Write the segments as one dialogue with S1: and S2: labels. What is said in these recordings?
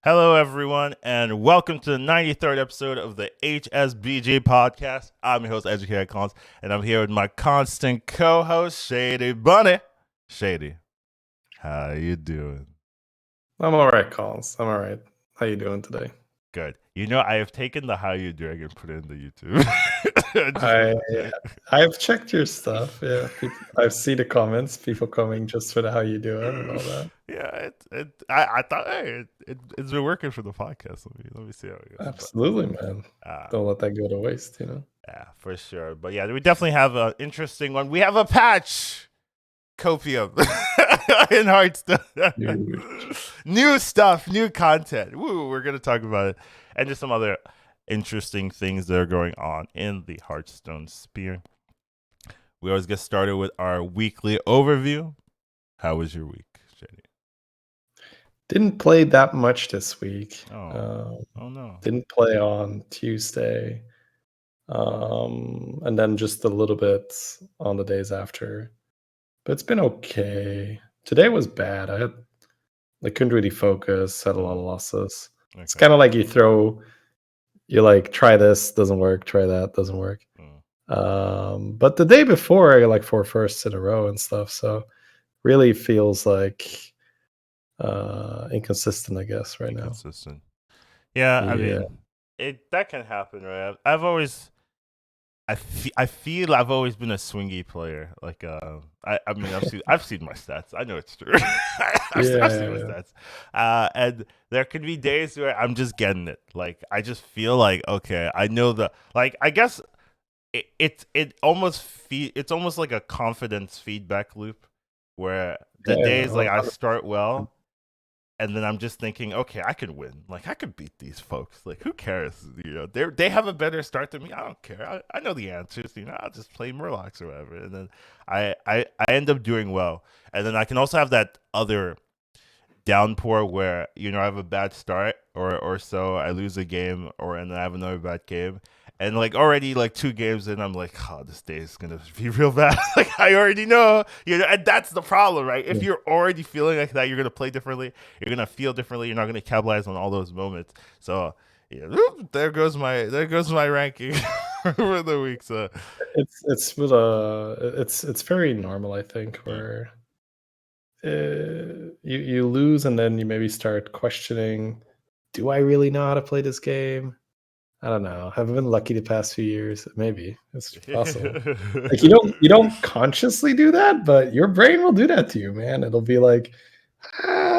S1: Hello, everyone, and welcome to the 93rd episode of the HSBG Podcast. I'm your host, Educatedcollins, and I'm here with my constant co-host, Shady Bunny. Shady, how you doing?
S2: I'm all right, Collins. I'm all right. How you doing today?
S1: Good. You know, I have taken the how you doing and put it in the YouTube.
S2: I've checked your stuff. Yeah, I see the comments. People coming just for the how you doing and all that.
S1: Yeah, I thought, hey, it's been working for the podcast. Let me see how it goes.
S2: Absolutely, man. Don't let that go to waste.
S1: Yeah, for sure. But yeah, we definitely have an interesting one. We have a patch. Copium in Hearthstone. New stuff, new content. Woo, we're going to talk about it. And just some other interesting things that are going on in the Hearthstone sphere. We always get started with our weekly overview. How was your week, Shady?
S2: Didn't play that much this week.
S1: Oh no.
S2: Didn't play on Tuesday. And then just a little bit on the days after. But it's been okay. Today was bad. I couldn't really focus, had a lot of losses. Okay. It's kind of like you like try this, doesn't work, try that, doesn't work. But the day before I got like 4 firsts in a row and stuff, so really feels like inconsistent, I guess, right now.
S1: Yeah, I mean, that can happen, right? I feel I've always been a swingy player. Like, I mean, I've seen my stats. I know it's true. I've seen my stats. And there could be days where I'm just getting it. Like, I just feel like, okay, I know I guess it's almost like a confidence feedback loop where the days like I start well. And then I'm just thinking, okay, I could win. Like, I could beat these folks. Like, who cares? They have a better start than me. I don't care. I know the answers. I'll just play Murlocs or whatever. And then I end up doing well. And then I can also have that other downpour where I have a bad start or so. I lose a game and then I have another bad game. And like already like 2 games in, I'm like, oh, this day is gonna be real bad. Like I already know, and that's the problem, right? If you're already feeling like that, you're gonna play differently, you're gonna feel differently, you're not gonna capitalize on all those moments. So there goes my ranking for the week. So
S2: it's very normal, I think, where you lose and then you maybe start questioning, do I really know how to play this game? I don't know. Have I been lucky the past few years? Maybe it's possible. Like you don't consciously do that, but your brain will do that to you, man. It'll be like,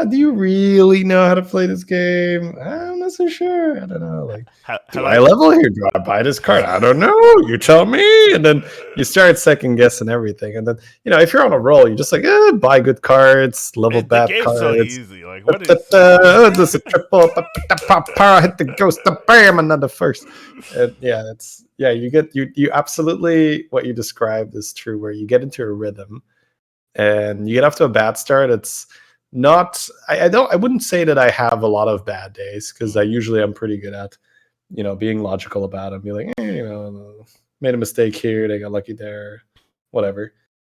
S2: do you really know how to play this game? I'm not so sure. I don't know. Like, do I level here? Do I buy this card? I don't know. You tell me. And then you start second guessing everything. And then if you're on a roll, you're just like, buy good cards, level bad cards.
S1: So easy. Like, what is
S2: this a triple? Power hit the ghost. Bam! Another first. You absolutely what you described is true. Where you get into a rhythm, and you get off to a bad start. It's not. I wouldn't say that I have a lot of bad days because I usually am pretty good at, being logical about it. Be like, made a mistake here. They got lucky there, whatever.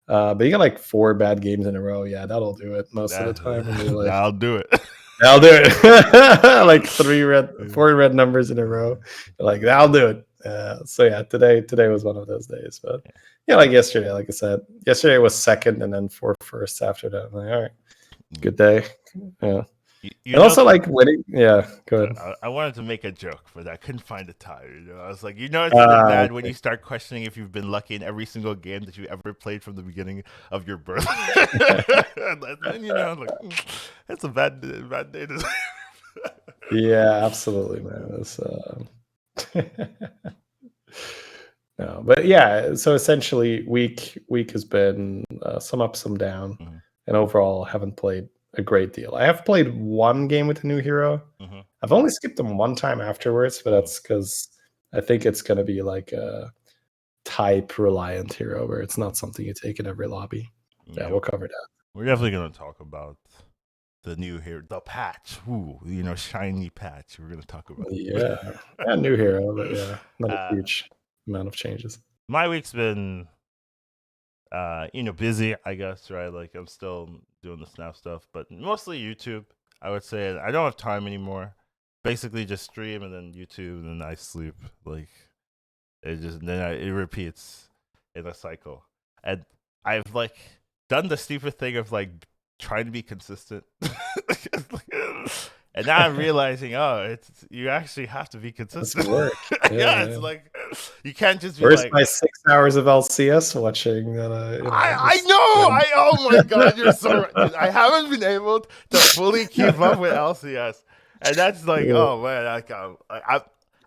S2: But you got like 4 bad games in a row. Yeah, that'll do it most of the time. And you're like,
S1: I'll do it.
S2: I'll do it. Like 4 red numbers in a row. Like I'll do it. So yeah, today was one of those days. But yeah, like yesterday, like I said, yesterday was second and then 4 first after that. I'm like, all right, good day. Yeah. And also like winning. Yeah, go ahead.
S1: I wanted to make a joke, but I couldn't find the time. I was like, it's really bad when you start questioning if you've been lucky in every single game that you ever played from the beginning of your birth. And like, that's a bad day.
S2: Yeah, absolutely, man. No, but yeah. So essentially, week has been some up, some down, and overall, haven't played a great deal. I have played 1 game with a new hero. I've only skipped them 1 time afterwards, but that's because I think it's going to be like a type reliant hero where it's not something you take in every lobby. Yeah, we'll cover that.
S1: We're definitely going to talk about the new hero, the patch. Ooh, shiny patch. We're going to talk about
S2: it. Yeah, new hero, but yeah, not a huge amount of changes.
S1: My week's been busy, I guess, right? Like I'm still doing the Snap stuff, but mostly YouTube. I would say I don't have time anymore. basically just stream and then YouTube and then I sleep. Like it repeats in a cycle. And I've like done the stupid thing of like trying to be consistent. And now I'm realizing, you actually have to be consistent.
S2: work.
S1: Yeah, it's like you can't just be
S2: Where's
S1: like
S2: my 6 hours of LCS watching that
S1: oh my god, you're so right. Dude, I haven't been able to fully keep up with LCS. And that's like, oh man,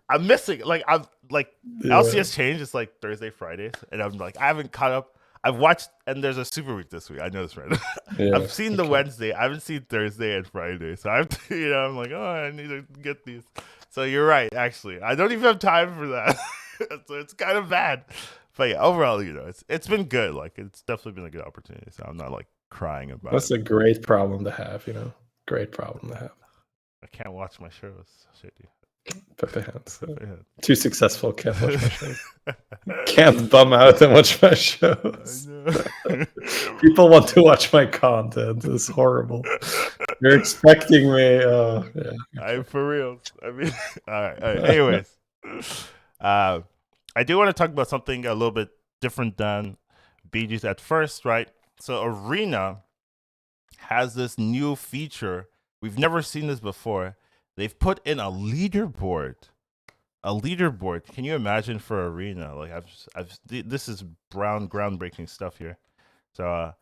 S1: I'm missing. Like I'm like LCS changed. It's like Thursday, Fridays, and I'm like I haven't caught up. I've watched, and there's a Super Week this week. I know this, right? I've seen the Wednesday. I haven't seen Thursday and Friday. So I'm like, I need to get these. So you're right. Actually, I don't even have time for that. So it's kind of bad. But yeah, overall, it's been good. Like it's definitely been a good opportunity. So I'm not like crying about
S2: That's
S1: it.
S2: a great problem to have. Great problem to have.
S1: I can't watch my shows. Shitty.
S2: Pepe hands. Too successful. Can't watch my shows. Can't bum out and watch my shows. People want to watch my content. It's horrible. You're expecting me.
S1: I'm for real. I mean, all right. Anyways, I do want to talk about something a little bit different than BG's at first, right? So Arena has this new feature. We've never seen this before. They've put in a leaderboard. Can you imagine for Arena? Like this is groundbreaking stuff here. So
S2: I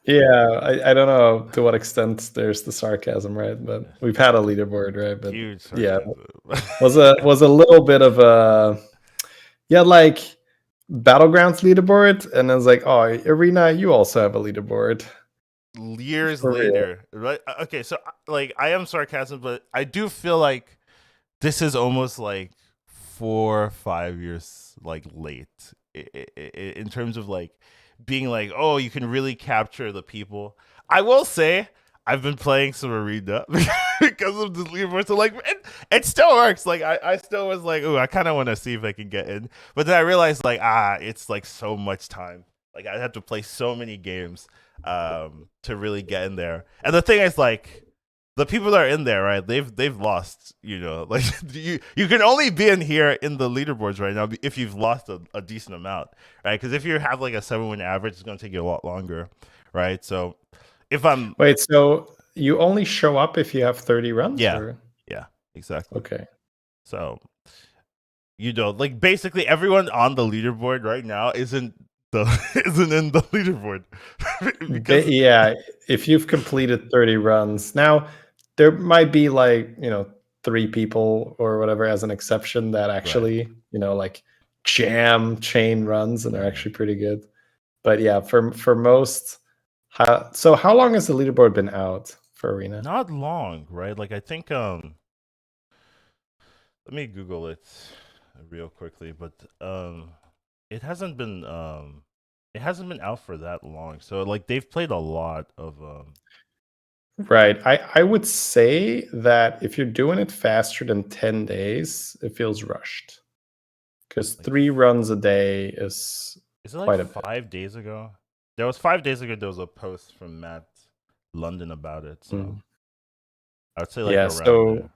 S2: don't know to what extent there's the sarcasm, right? But we've had a leaderboard, right? But
S1: huge sarcasm.
S2: was a little bit of a like Battlegrounds leaderboard, and I was like, oh, Arena, you also have a leaderboard.
S1: Years later, right? Okay, so like I am sarcasm, but I do feel like this is almost like 4 or 5 years like late in terms of like being like, oh, you can really capture the people. I will say I've been playing some Arena because of this leaderboard, so like it still works. Like I still was like, oh, I kind of want to see if I can get in, but then I realized like it's like so much time. Like I have to play so many games to really get in there. And the thing is, like, the people that are in there, right? They've lost. Like you can only be in here in the leaderboards right now if you've lost a decent amount, right? Because if you have like a 7-win average, it's going to take you a lot longer, right? So if I'm
S2: so you only show up if you have 30 runs?
S1: Yeah, exactly.
S2: Okay.
S1: So like basically everyone on the leaderboard right now isn't in the leaderboard.
S2: If you've completed 30 runs. Now there might be like 3 people or whatever as an exception that actually like jam chain runs and are actually pretty good. But yeah, for most, how long has the leaderboard been out for Arena?
S1: Not long, right? Like I think let me Google it real quickly, but it hasn't been out for that long. So like they've played a lot of
S2: Right. I would say that if you're doing it faster than 10 days, it feels rushed. Because 3 runs a day is
S1: it like 5 days ago? There was 5 days ago. There was a post from Matt London about it. So I would say like around there.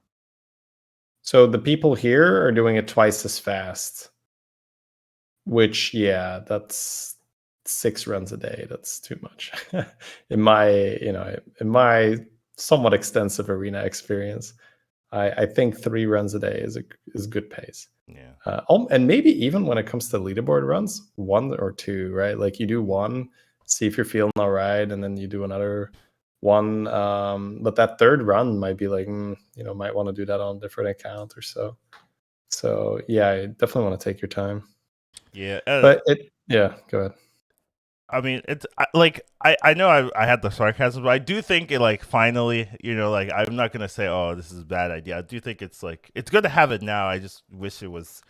S2: So the people here are doing it twice as fast. Which that's 6 runs a day. That's too much. in my somewhat extensive Arena experience, I think 3 runs a day is good pace.
S1: Yeah.
S2: And maybe even when it comes to leaderboard runs, 1 or 2, right? Like you do 1, see if you're feeling all right, and then you do another 1. But that 3rd run might be like, might want to do that on a different account or so. So yeah, I definitely want to take your time.
S1: Yeah.
S2: But go ahead.
S1: I mean, it's like I know I had the sarcasm, but I do think it like finally, like I'm not gonna say, oh, this is a bad idea. I do think it's like it's good to have it now. I just wish it was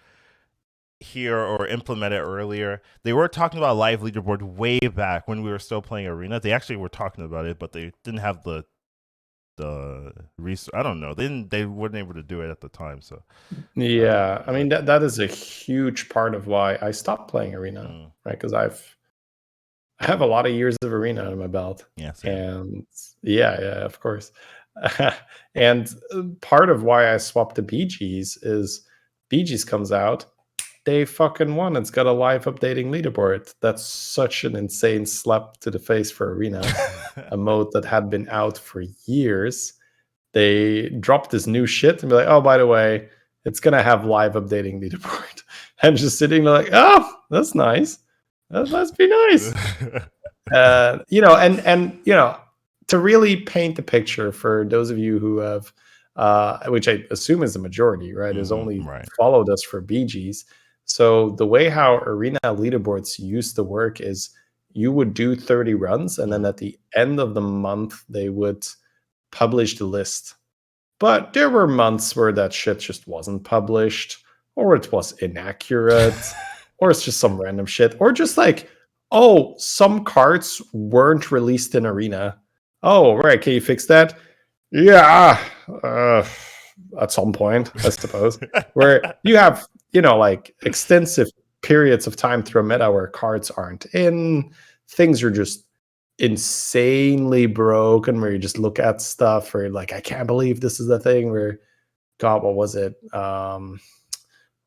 S1: here or implemented earlier. They were talking about live leaderboard way back when we were still playing Arena. They actually were talking about it, but they didn't have the resource. I don't know. They weren't able to do it at the time. So
S2: yeah, I mean that is a huge part of why I stopped playing Arena, right? Because I have a lot of years of Arena on my belt.
S1: Yeah, same.
S2: And yeah, of course. And part of why I swapped to BGs is BGs comes out, day fucking one. It's got a live updating leaderboard. That's such an insane slap to the face for Arena, a mode that had been out for years. They dropped this new shit and be like, oh, by the way, it's gonna have live updating leaderboard. And just sitting there like, oh, that's nice. That must be nice. To really paint the picture for those of you who have, which I assume is the majority, right, is only followed us for BGs. So the way how Arena leaderboards used to work is you would do 30 runs, and then at the end of the month, they would publish the list. But there were months where that shit just wasn't published, or it was inaccurate, or it's just some random shit, or just like, oh, some cards weren't released in Arena. Oh, right. Can you fix that? Yeah. At some point, I suppose. Where you have, like extensive periods of time through a meta where cards aren't in. Things are just insanely broken, where you just look at stuff where you're like, I can't believe this is a thing. Where, God, what was it?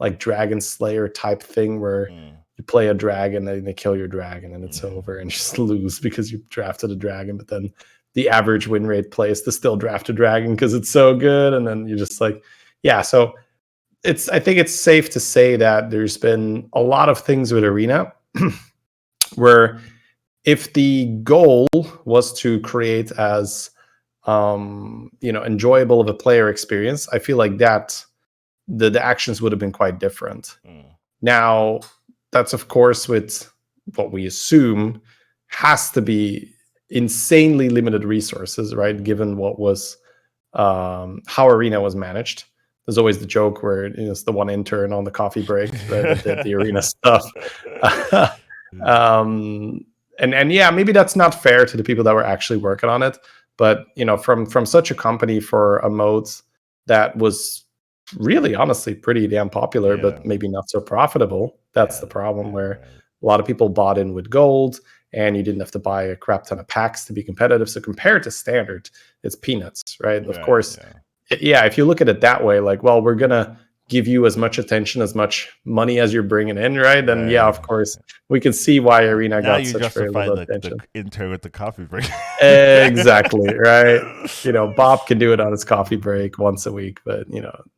S2: Like Dragon Slayer type thing where you play a dragon and they kill your dragon and it's over and you just lose because you drafted a dragon, but then the average win rate plays to still draft a dragon because it's so good. And then you're just like, yeah. So I think it's safe to say that there's been a lot of things with Arena where if the goal was to create as, enjoyable of a player experience, I feel like that the actions would have been quite different. Now, that's of course with what we assume has to be insanely limited resources, right? Given what was how Arena was managed. There's always the joke where it's the one intern on the coffee break that did the Arena stuff. And yeah, maybe that's not fair to the people that were actually working on it. But from such a company for a mode that was really honestly pretty damn popular, but maybe not so profitable. That's the problem, where a lot of people bought in with gold and you didn't have to buy a crap ton of packs to be competitive. So compared to standard, it's peanuts, right? Of course, if you look at it that way, like, well, we're going to give you as much attention, as much money as you're bringing in, right? Then of course, we can see why Arena got such very little attention.
S1: The intern with the coffee break.
S2: Exactly, right? Bob can do it on his coffee break once a week, but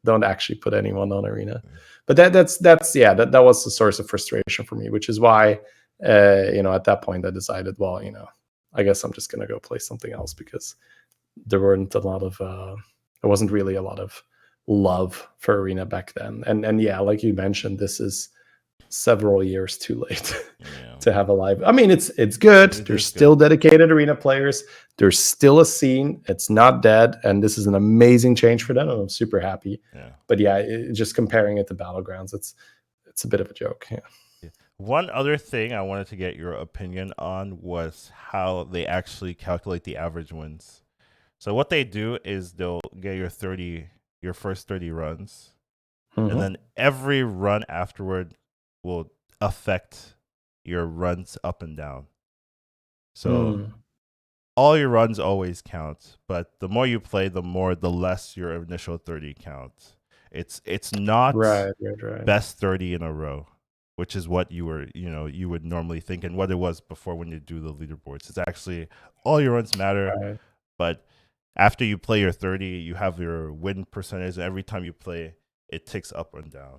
S2: don't actually put anyone on Arena. But that was the source of frustration for me, which is why at that point I decided, well, I guess I'm just gonna go play something else, because there wasn't really a lot of love for Arena back then. And yeah, like you mentioned, this is several years too late to have a live. I mean, it's good. There's still dedicated Arena players. There's still a scene. It's not dead, and this is an amazing change for them, and I'm super happy. But just comparing it to Battlegrounds, it's a bit of a joke.
S1: One other thing I wanted to get your opinion on was how they actually calculate the average wins. So what they do is they'll get your first 30 runs, and then every run afterward will affect your runs up and down. So all your runs always count, but the more you play, the less your initial 30 counts. It's not best 30 in a row, which is what you would normally think, and what it was before when you do the leaderboards. It's actually all your runs matter, but after you play your 30, you have your win percentage, and every time you play, it ticks up and down.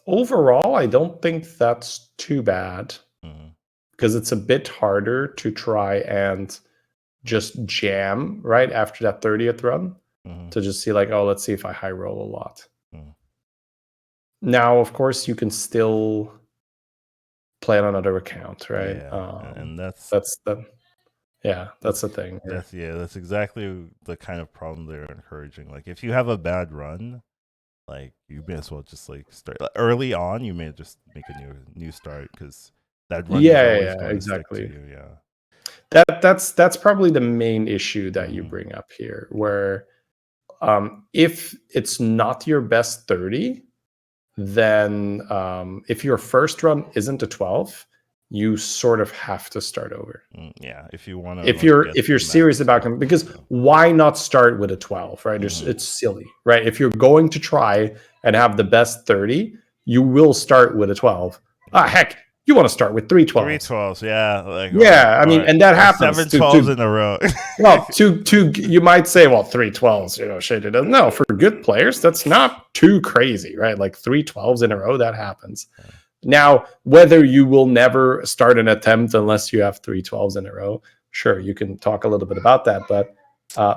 S2: Overall, I don't think that's too bad, because it's a bit harder to try and just jam right after that 30th run to just see like, oh, let's see if I high roll a lot. Now, of course, you can still play on another account, right?
S1: And that's
S2: the thing.
S1: That's exactly the kind of problem they're encouraging. Like, if you have a bad run, like, you may as well just like start early on. You may just make a new start, because that run is always going to stick to you.
S2: That's probably the main issue that you bring up here, where if it's not your best 30, then if your first run isn't a 12, you sort of have to start over.
S1: Yeah, if you want to.
S2: If you're serious about it, because why not start with a 12, right? It's silly, right? If you're going to try and have the best 30, you will start with a 12. Heck, you want to start with 3 12s.
S1: 3 12s, yeah.
S2: Yeah, I mean, and that happens.
S1: 7 12s in a row.
S2: Well, you might say, well, 3 12s, shit, it doesn't. No, for good players, that's not too crazy, right? Like 3 12s in a row, that happens. Now, whether you will never start an attempt unless you have 3 12s in a row, sure, you can talk a little bit about that, but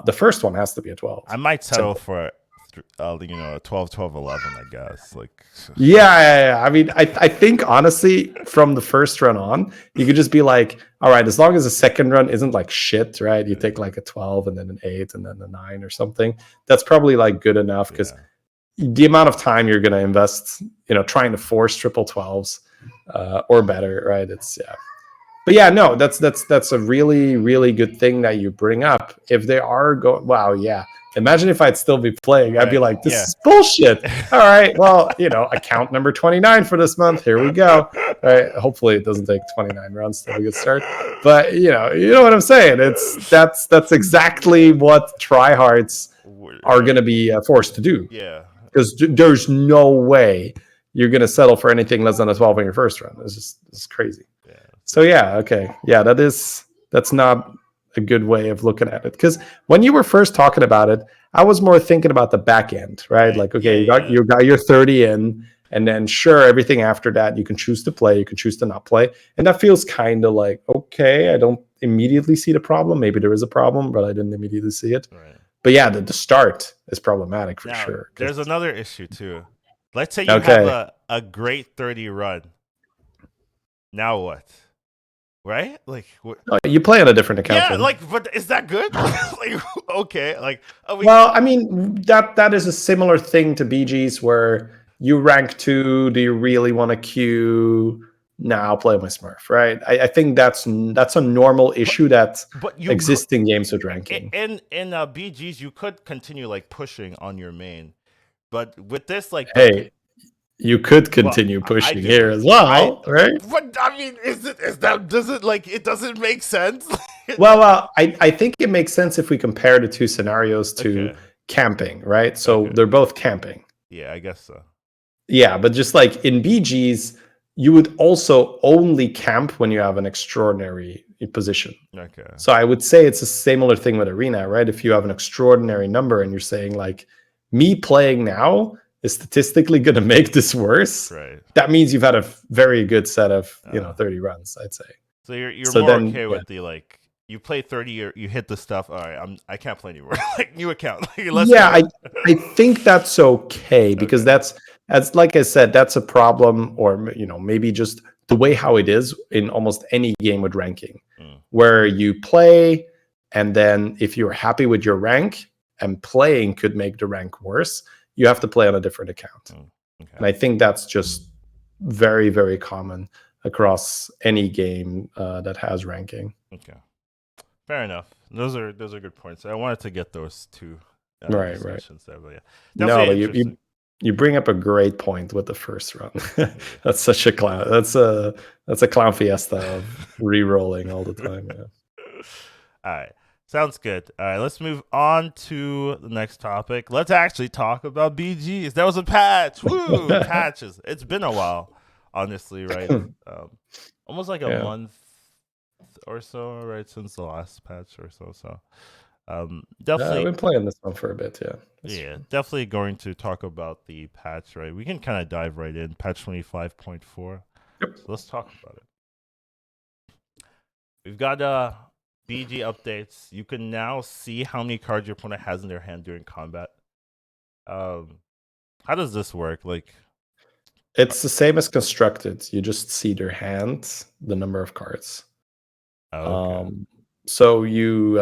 S2: the first one has to be a 12.
S1: I might settle for a 12 12 11, I guess.
S2: Yeah. I mean, I think honestly, from the first run on, you could just be like, all right, as long as the second run isn't like shit, right? You take like a 12 and then an 8 and then a 9 or something. That's probably like good enough, because the amount of time you're going to invest, trying to force triple 12s or better, right? But yeah, no, that's a really, really good thing that you bring up. If they are going, wow, yeah. Imagine if I'd still be playing. I'd be like, this is bullshit. All right, well, account number 29 for this month. Here we go. All right, hopefully it doesn't take 29 rounds to have a good start. But you know what I'm saying. That's exactly what tryhards are going to be forced to do.
S1: Yeah.
S2: Because there's no way you're going to settle for anything less than a 12 in your first round. It's crazy. Yeah. So yeah, okay. Yeah, that's not a good way of looking at it. Because when you were first talking about it, I was more thinking about the back end, right? Like, okay, you got your 30 in, and then sure, everything after that, you can choose to play, you can choose to not play. And that feels kind of like, okay, I don't immediately see the problem. Maybe there is a problem, but I didn't immediately see it. Right. But yeah, the start is problematic for sure.
S1: There's another issue too. Let's say you have a great 30 run. Now what? Right? Like
S2: you play on a different account.
S1: Yeah, but is that good? Okay.
S2: Well, I mean, that is a similar thing to BGs where you rank 2. Do you really want to queue? Nah, I'll play my Smurf, right? I think that's a normal issue that exists in games with ranking.
S1: In BGs, you could continue pushing on your main, but with this,
S2: hey, you could continue pushing here as well, right?
S1: But I mean, it doesn't make sense?
S2: Well, I think it makes sense if we compare the two scenarios to camping, right? So they're both camping.
S1: Yeah, I guess so.
S2: Yeah, but just like in BGs, you would also only camp when you have an extraordinary position.
S1: Okay.
S2: So I would say it's a similar thing with Arena, right? If you have an extraordinary number and you're saying me playing now is statistically going to make this worse.
S1: Right.
S2: That means you've had a very good set of 30 runs, I'd say.
S1: So you're more okay with the you play 30, you hit the stuff. All right, I can't play anymore. New account.
S2: I think that's okay, because that's, as like I said, that's a problem, or maybe just the way how it is in almost any game with ranking, where you play, and then if you're happy with your rank, and playing could make the rank worse, you have to play on a different account. Okay. And I think that's just very, very common across any game that has ranking.
S1: Okay. Fair enough. Those are good points. I wanted to get those two
S2: right.
S1: There, but yeah.
S2: No, but you bring up a great point with the first run. That's such a clown. That's a clown fiesta of re-rolling all the time. Yeah.
S1: All right. Sounds good. All right, let's move on to the next topic. Let's actually talk about BGs. That was a patch. Woo! Patches. It's been a while, honestly, right? Almost like a month or so, right, since the last patch or so. So definitely
S2: I've been playing this one for a bit.
S1: Definitely going to talk about the patch, right? We can kind of dive right in. Patch 25.4. So let's talk about it. We've got BG updates. You can now see how many cards your opponent has in their hand during combat. How does this work?
S2: It's the same as constructed. You just see their hand, the number of cards.
S1: Okay.
S2: So you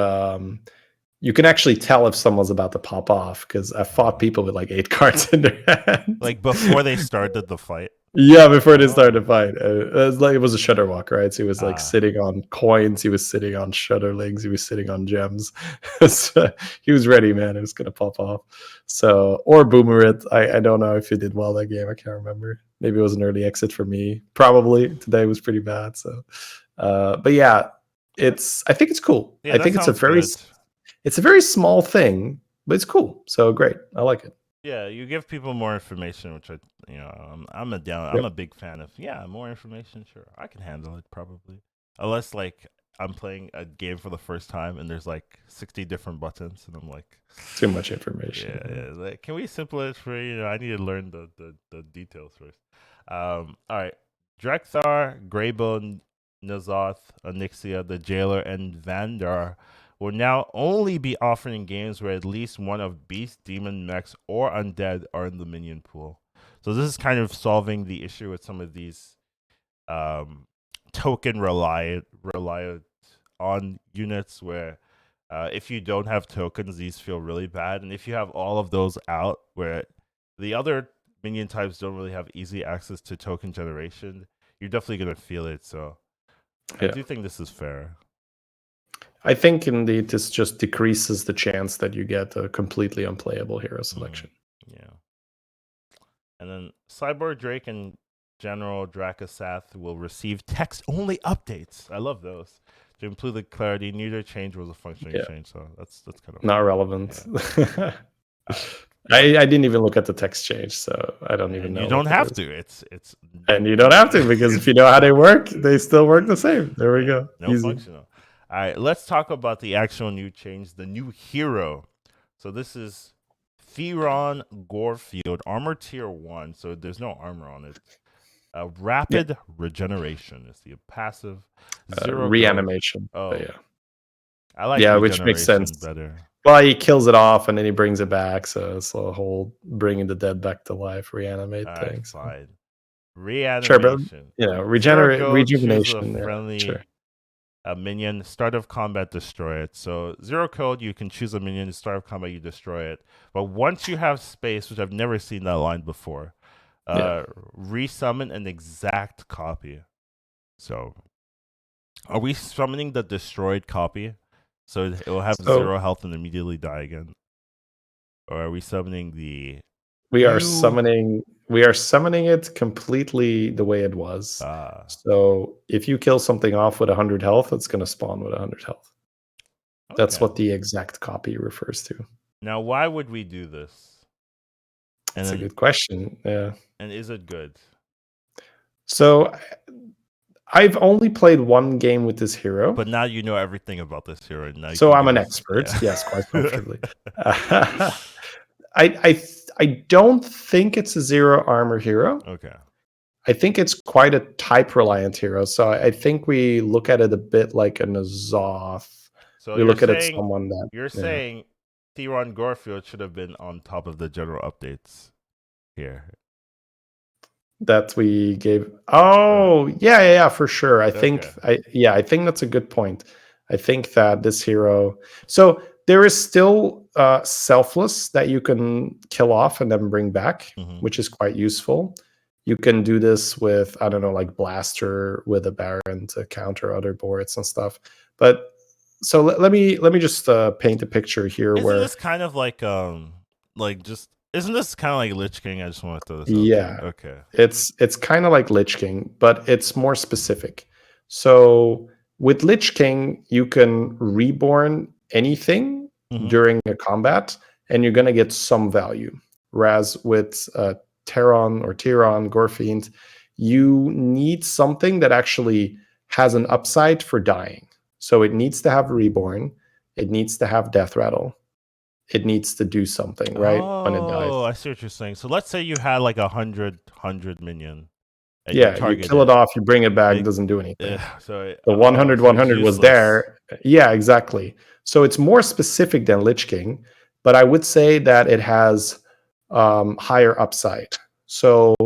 S2: can actually tell if someone's about to pop off, because I fought people with 8 cards in their hand.
S1: Before they started the fight.
S2: Yeah, before they started to fight. It was a Shutterwalk, right? So he was sitting on coins, he was sitting on Shutterlings, he was sitting on gems. So he was ready, man. It was gonna pop off. So, or Boomerit. I don't know if he did well that game. I can't remember. Maybe it was an early exit for me. Probably today was pretty bad. So, but yeah, I think it's cool.
S1: Yeah,
S2: I think it's a very small thing, but it's cool. So great. I like it.
S1: Yeah, you give people more information, which I'm a big fan of. Yeah, more information, sure. I can handle it probably. Unless like I'm playing a game for the first time and there's like 60 different buttons and I'm like
S2: too much information.
S1: Yeah. Like, can we simplify it for I need to learn the details first. All right. Drekthar, Greybone, Nazoth, Onyxia, the Jailer, and Vandar will now only be offered in games where at least one of Beast, Demon, Mechs, or Undead are in the minion pool. So this is kind of solving the issue with some of these token reliant on units where if you don't have tokens, these feel really bad. And if you have all of those out where the other minion types don't really have easy access to token generation, you're definitely going to feel it. So I do think this is fair.
S2: I think indeed this just decreases the chance that you get a completely unplayable hero selection.
S1: Yeah. And then Cyborg Drake and General Dracasath will receive text-only updates. I love those. To improve the clarity, neither change was a functioning change, so that's kind of
S2: not relevant. Yeah. I didn't even look at the text change, so I don't even know.
S1: You don't have to. It's
S2: and you don't have to because if you know how they work, they still work the same. There we go.
S1: No functional. All right, let's talk about the actual new change, the new hero. So this is Firon Gorefield, armor tier 1. So there's no armor on it. Rapid regeneration is the passive. Zero
S2: reanimation.
S1: Oh
S2: yeah.
S1: I like
S2: which makes sense
S1: better.
S2: Well, he kills it off and then he brings it back. So it's a whole bringing the dead back to life, reanimate thing.
S1: Fine. Reanimation.
S2: Sure, but rejuvenation.
S1: Friendly minion, start of combat, destroy it. So 0 code, you can choose a minion, start of combat, you destroy it. But once you have space, which I've never seen that line before, resummon an exact copy. So are we summoning the destroyed copy? So it will have 0 health and immediately die again? Or are we summoning the...
S2: We are summoning it completely the way it was. So if you kill something off with 100 health, it's going to spawn with 100 health. Okay. That's what the exact copy refers to.
S1: Now, why would we do this?
S2: That's a good question. Yeah.
S1: And is it good?
S2: So I've only played one game with this hero.
S1: But now you know everything about this hero. Now
S2: so I'm an expert. Yeah. Yes, quite comfortably. I don't think it's a 0 armor hero.
S1: Okay.
S2: I think it's quite a type reliant hero. So I think we look at it a bit like a Nazoth.
S1: So
S2: we look at it someone that
S1: you're saying Tyron Gorefield should have been on top of the general updates here.
S2: That we gave. Oh, yeah, for sure. I think that's a good point. I think that this hero. So there is still selfless that you can kill off and then bring back, which is quite useful. You can do this with, I don't know, like Blaster with a Baron to counter other boards and stuff. But so let me just paint a picture here.
S1: Isn't this kind of like isn't this kind of like Lich King? I just want to throw this out.
S2: Yeah.
S1: There. Okay.
S2: It's kind of like Lich King, but it's more specific. So with Lich King, you can reborn anything during a combat, and you're going to get some value. Whereas with Tyron Gorefield, you need something that actually has an upside for dying. So it needs to have reborn. It needs to have death rattle. It needs to do something, right? When it dies.
S1: Oh, I see what you're saying. So let's say you had like 100 minion.
S2: Yeah, you kill it off, you bring it back, it doesn't do anything.
S1: So
S2: the 100 was there. Yeah, exactly. So it's more specific than Lich King, but I would say that it has higher upside. So,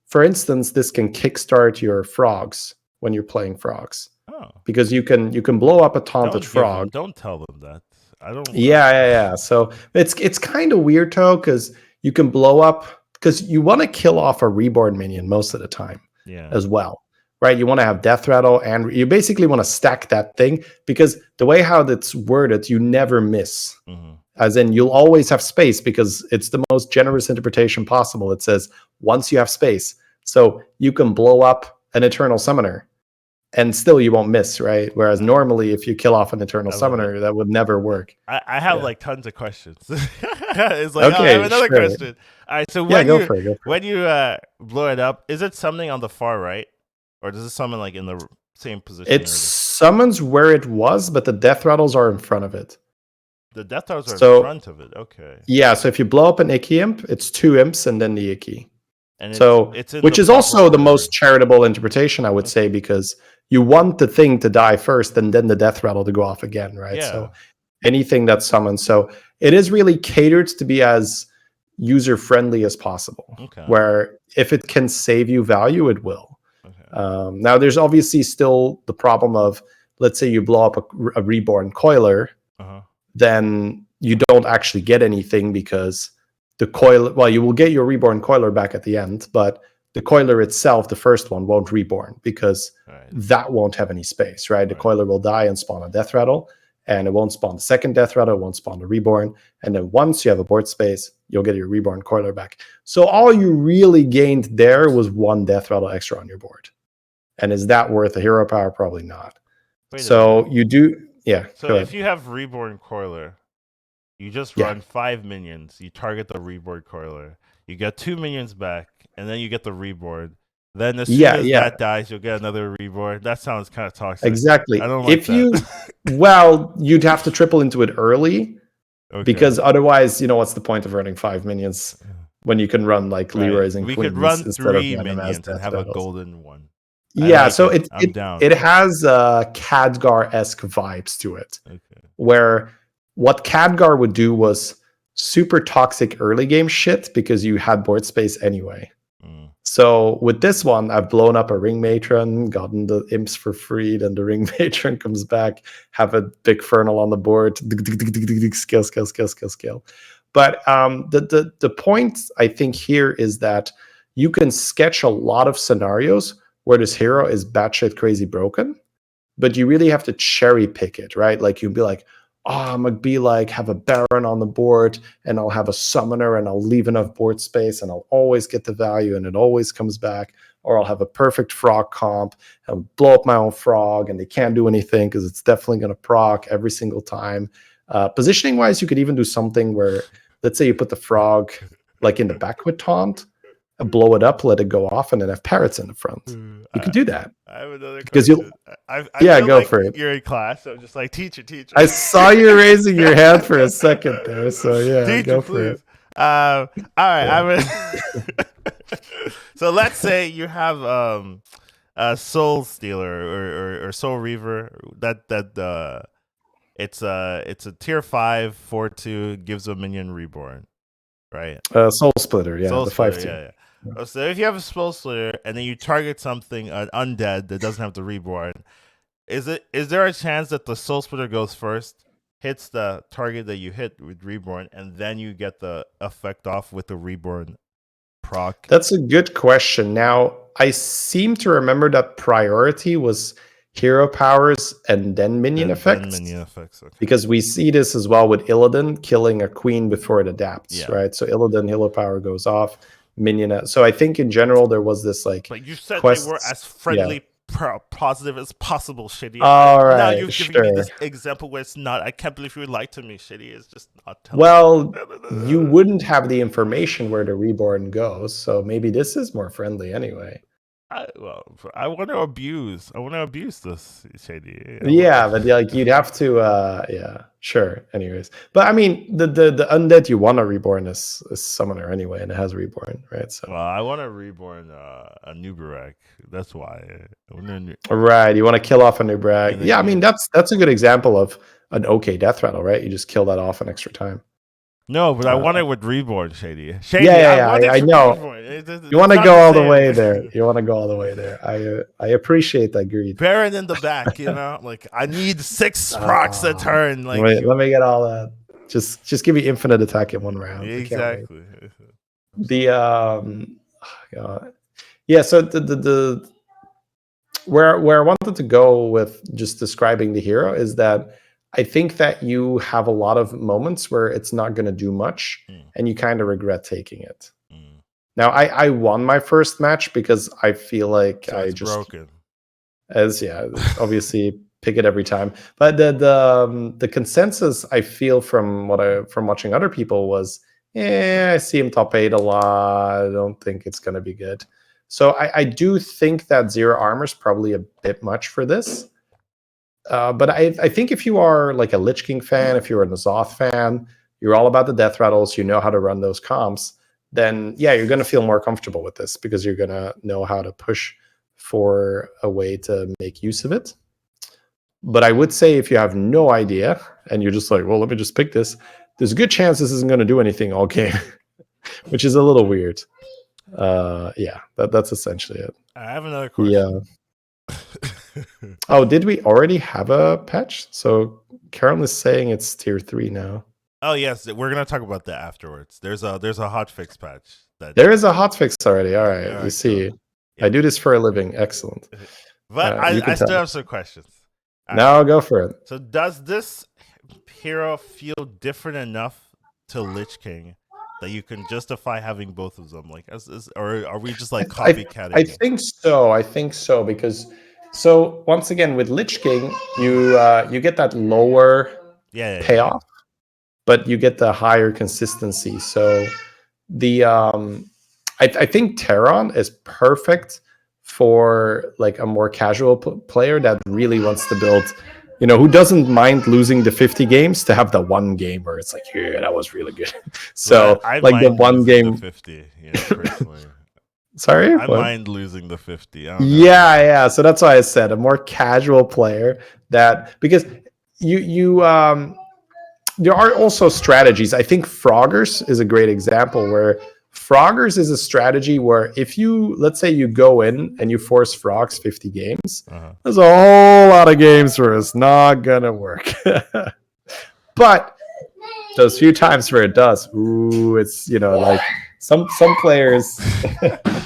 S2: for instance, this can kickstart your frogs when you're playing frogs.
S1: Oh.
S2: Because you can blow up a taunted frog.
S1: Don't tell them that. I don't.
S2: Yeah. So it's kind of weird, though, because you can blow up because you want to kill off a reborn minion most of the time.
S1: Yeah.
S2: As well, right? You want to have death rattle, and you basically want to stack that thing because the way how it's worded, you never miss. As in, you'll always have space because it's the most generous interpretation possible. It says once you have space, So you can blow up an Eternal Summoner and still you won't miss, right? Whereas normally if you kill off an Eternal Summoner, that would never work.
S1: I have like tons of questions. It's like,
S2: okay,
S1: I have another question. All right, so when
S2: go for it.
S1: When you blow it up, is it summoning on the far right? Or does it summon like in the same position?
S2: It summons where it was, but the death rattles are in front of it.
S1: The death rattles are in front of it. Okay.
S2: Yeah, so if you blow up an Icky Imp, it's 2 imps and then the Icky.
S1: And
S2: it's which is also the most charitable interpretation, I would say, because you want the thing to die first and then the death rattle to go off again, right?
S1: Yeah.
S2: So anything that's summoned. So it is really catered to be as user-friendly as possible.
S1: Okay.
S2: Where if it can save you value, it will. Okay. Now, there's obviously still the problem of, let's say you blow up a reborn coiler, then you don't actually get anything because the coil, well, you will get your reborn coiler back at the end, but the coiler itself, the first one, won't reborn because that won't have any space, right? The coiler will die and spawn a death rattle, and it won't spawn the second death rattle, it won't spawn the reborn. And then once you have a board space, you'll get your reborn coiler back. So all you really gained there was 1 death rattle extra on your board. And is that worth a hero power? Probably not. So you do... Yeah.
S1: So if you have Reborn Coiler, you just run 5 minions. You target the Reborn Coiler. You get 2 minions back, and then you get the Reborn. Then as soon as that dies, you'll get another Reborn. That sounds kind of toxic.
S2: Exactly.
S1: I don't like
S2: that. Well, you'd have to triple into it early, because otherwise, what's the point of running 5 minions when you can run like Leroy's and Queens?
S1: We could run 3 minions and have a golden one.
S2: Yeah, so it has Khadgar-esque vibes to it, where what Khadgar would do was super toxic early game shit because you had board space anyway. So with this one, I've blown up a Ring Matron, gotten the imps for free, then the Ring Matron comes back, have a big Fernal on the board, scale. But the point I think here is that you can sketch a lot of scenarios where this hero is batshit crazy broken, but you really have to cherry pick it, right? Like you'd be like, I'm gonna be like, have a Baron on the board, and I'll have a Summoner, and I'll leave enough board space, and I'll always get the value, and it always comes back. Or I'll have a perfect frog comp and blow up my own frog, and they can't do anything because it's definitely gonna proc every single time. Positioning wise, you could even do something where, let's say you put the frog like in the back with taunt, blow it up, let it go off, and then have parrots in the front. You could do that.
S1: I have another question. I
S2: go for it.
S1: You're in class, so I'm just like, teacher.
S2: I saw you raising your hand for a second there, so yeah,
S1: teacher,
S2: go
S1: please.
S2: for it.
S1: All right, so let's say you have a Soul Stealer or Soul Reaver that it's a tier 5 4/2, gives a minion reborn, right?
S2: Soul Splitter, yeah,
S1: Soul
S2: the
S1: Splitter,
S2: 5/2.
S1: yeah. So if you have a Soul Splitter and then you target something, an undead that doesn't have the reborn, is there a chance that the Soul Splitter goes first, hits the target that you hit with reborn, and then you get the effect off with the reborn proc?
S2: That's a good question. Now, I seem to remember that priority was hero powers and then minion effects.
S1: Okay.
S2: Because we see this as well with Illidan killing a queen before it adapts, right? So Illidan hero power goes off. Minion. So I think in general there was this like
S1: you said they were as friendly, positive as possible. Shitty.
S2: All right.
S1: Now you're giving me this example where it's not. I can't believe you lied to me. Shitty is just not telling.
S2: Well, you wouldn't have the information where the reborn goes, so maybe this is more friendly anyway.
S1: I want to abuse. This, Shady.
S2: Yeah, but like you'd have to. Sure. Anyways, but I mean, the undead you want to reborn is Summoner anyway, and it has reborn, right? So.
S1: Well, I want to reborn a Nubarak. That's why.
S2: Right. You want to kill off a Nubarak. Yeah, I mean that's a good example of an okay death rattle, right? You just kill that off in extra time.
S1: No, but I want it with reborn, Shady.
S2: I know. You want to go all the way there. I appreciate that greed.
S1: Baron in the back, like I need 6 procs a turn. Like,
S2: wait, let me get all that. Just give me infinite attack in one round.
S1: Exactly.
S2: So the where I wanted to go with just describing the hero is that I think that you have a lot of moments where it's not going to do much and you kind of regret taking it. Now I won my first match because I feel like
S1: So
S2: I
S1: it's
S2: just
S1: broken.
S2: obviously pick it every time. But the consensus I feel from watching other people was, I see him top 8 a lot. I don't think it's going to be good. So I do think that 0 armor is probably a bit much for this. But I think if you are like a Lich King fan, if you're a N'Zoth fan, you're all about the death rattles, you know how to run those comps, then yeah, you're going to feel more comfortable with this because you're going to know how to push for a way to make use of it. But I would say if you have no idea and you're just like, well, let me just pick this, there's a good chance this isn't going to do anything all game, which is a little weird. Yeah, that's essentially it.
S1: I have another question.
S2: Oh, did we already have a patch? So Karen is saying it's tier 3 now.
S1: Oh yes, we're gonna talk about that afterwards. There's a hotfix patch.
S2: There is a hotfix already. All right, we see.
S1: Cool. Yeah.
S2: I do this for a living. Excellent.
S1: But I still have some questions.
S2: Now go for it.
S1: So does this hero feel different enough to Lich King that you can justify having both of them? Like, or are we just like copycatting?
S2: I think so because once again with Lich King, you get that lower payoff, but you get the higher consistency. So the I think Tyron is perfect for like a more casual player that really wants to build, who doesn't mind losing the 50 games to have the one game where it's like, yeah, that was really good. So like the one game
S1: 50, personally.
S2: Sorry,
S1: I mind losing the 50.
S2: Yeah. So that's why I said a more casual player because you there are also strategies. I think Froggers is a great example where Froggers is a strategy where if let's say you go in and you force Frogs 50 games, there's a whole lot of games where it's not gonna work. But those few times where it does, it's like some players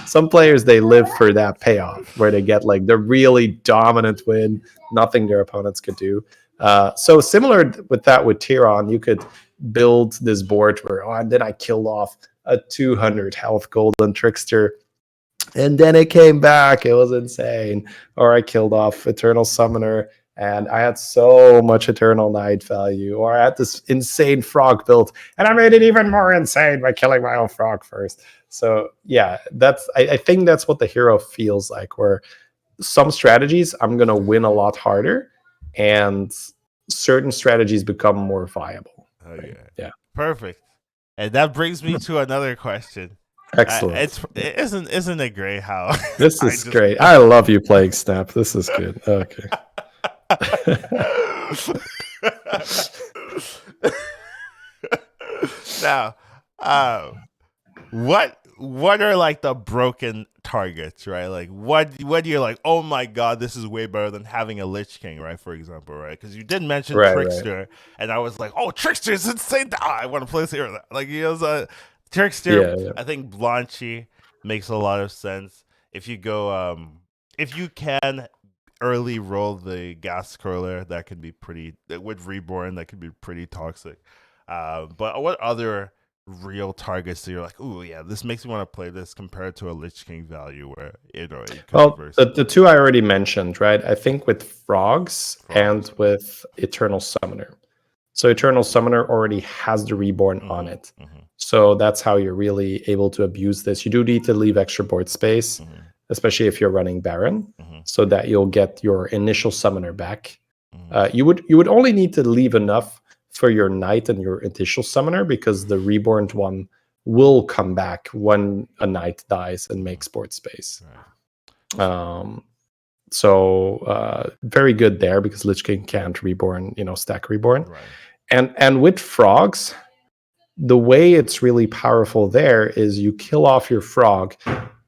S2: some players, they live for that payoff where they get like the really dominant win, nothing their opponents could do. So similar with that with Tyron, you could build this board where, and then I killed off a 200 health golden trickster, and then it came back. It was insane. Or I killed off Eternal Summoner, and I had so much Eternal Night value. Or I had this insane frog build, and I made it even more insane by killing my own frog first. So yeah, I think that's what the hero feels like, where some strategies I'm going to win a lot harder, and certain strategies become more viable.
S1: Right?
S2: Yeah.
S1: Perfect. And that brings me to another question.
S2: Excellent.
S1: Isn't it great how
S2: this is great? I love you playing Snap. This is good. Okay.
S1: Now, what are like the broken targets, right? Like what you're like, oh my god, this is way better than having a Lich King, right? For example, right? Because you did mention Trickster, and I was like, oh, Trickster is insane. I want to play this hero. Like Trickster. Yeah. I think Blanchy makes a lot of sense. If you go, if you can early roll the gas curler, that could be pretty. With Reborn, that could be pretty toxic. But what other real targets that you're like, ooh, yeah, this makes me want to play this compared to a Lich King value where
S2: the two I already mentioned, right? I think with Frogs and with Eternal Summoner. So Eternal Summoner already has the Reborn on it. So that's how you're really able to abuse this. You do need to leave extra board space, especially if you're running Baron, so that you'll get your initial Summoner back. You would only need to leave enough for your Knight and your initial Summoner, because the Reborn one will come back when a Knight dies and makes board space. So very good there, because Lich King can't Reborn, stack Reborn. And with Frogs, the way it's really powerful there is you kill off your Frog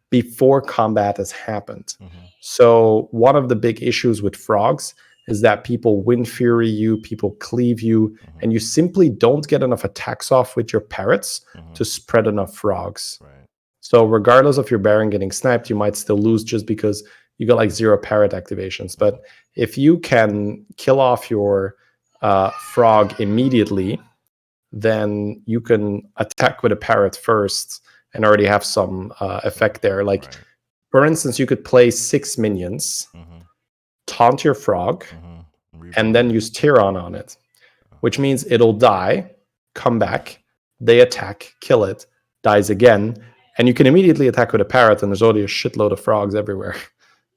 S2: before combat has happened. So one of the big issues with Frogs is that people Wind Fury you, people cleave you, and you simply don't get enough attacks off with your parrots to spread enough Frogs. So regardless of your Baron getting sniped, you might still lose just because you got like 0 parrot activations. But if you can kill off your Frog immediately, then you can attack with a parrot first and already have some effect there. Like,
S1: Right.
S2: for instance, you could play 6 minions, taunt your frog, and then use Tyron on it, which means it'll die, come back, they attack, kill it, dies again, and you can immediately attack with a parrot, and there's already a shitload of frogs everywhere.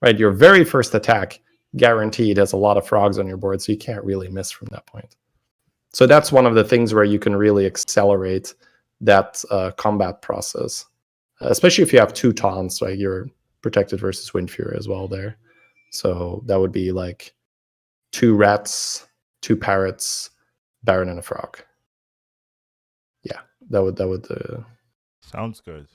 S2: Right? Your very first attack, guaranteed, has a lot of frogs on your board, so you can't really miss from that point. So that's one of the things where you can really accelerate that combat process, especially if you have 2 taunts, like you're protected versus Wind Fury as well there. So that would be like 2 rats, 2 parrots, Baron, and a frog. Yeah, that would
S1: sounds good.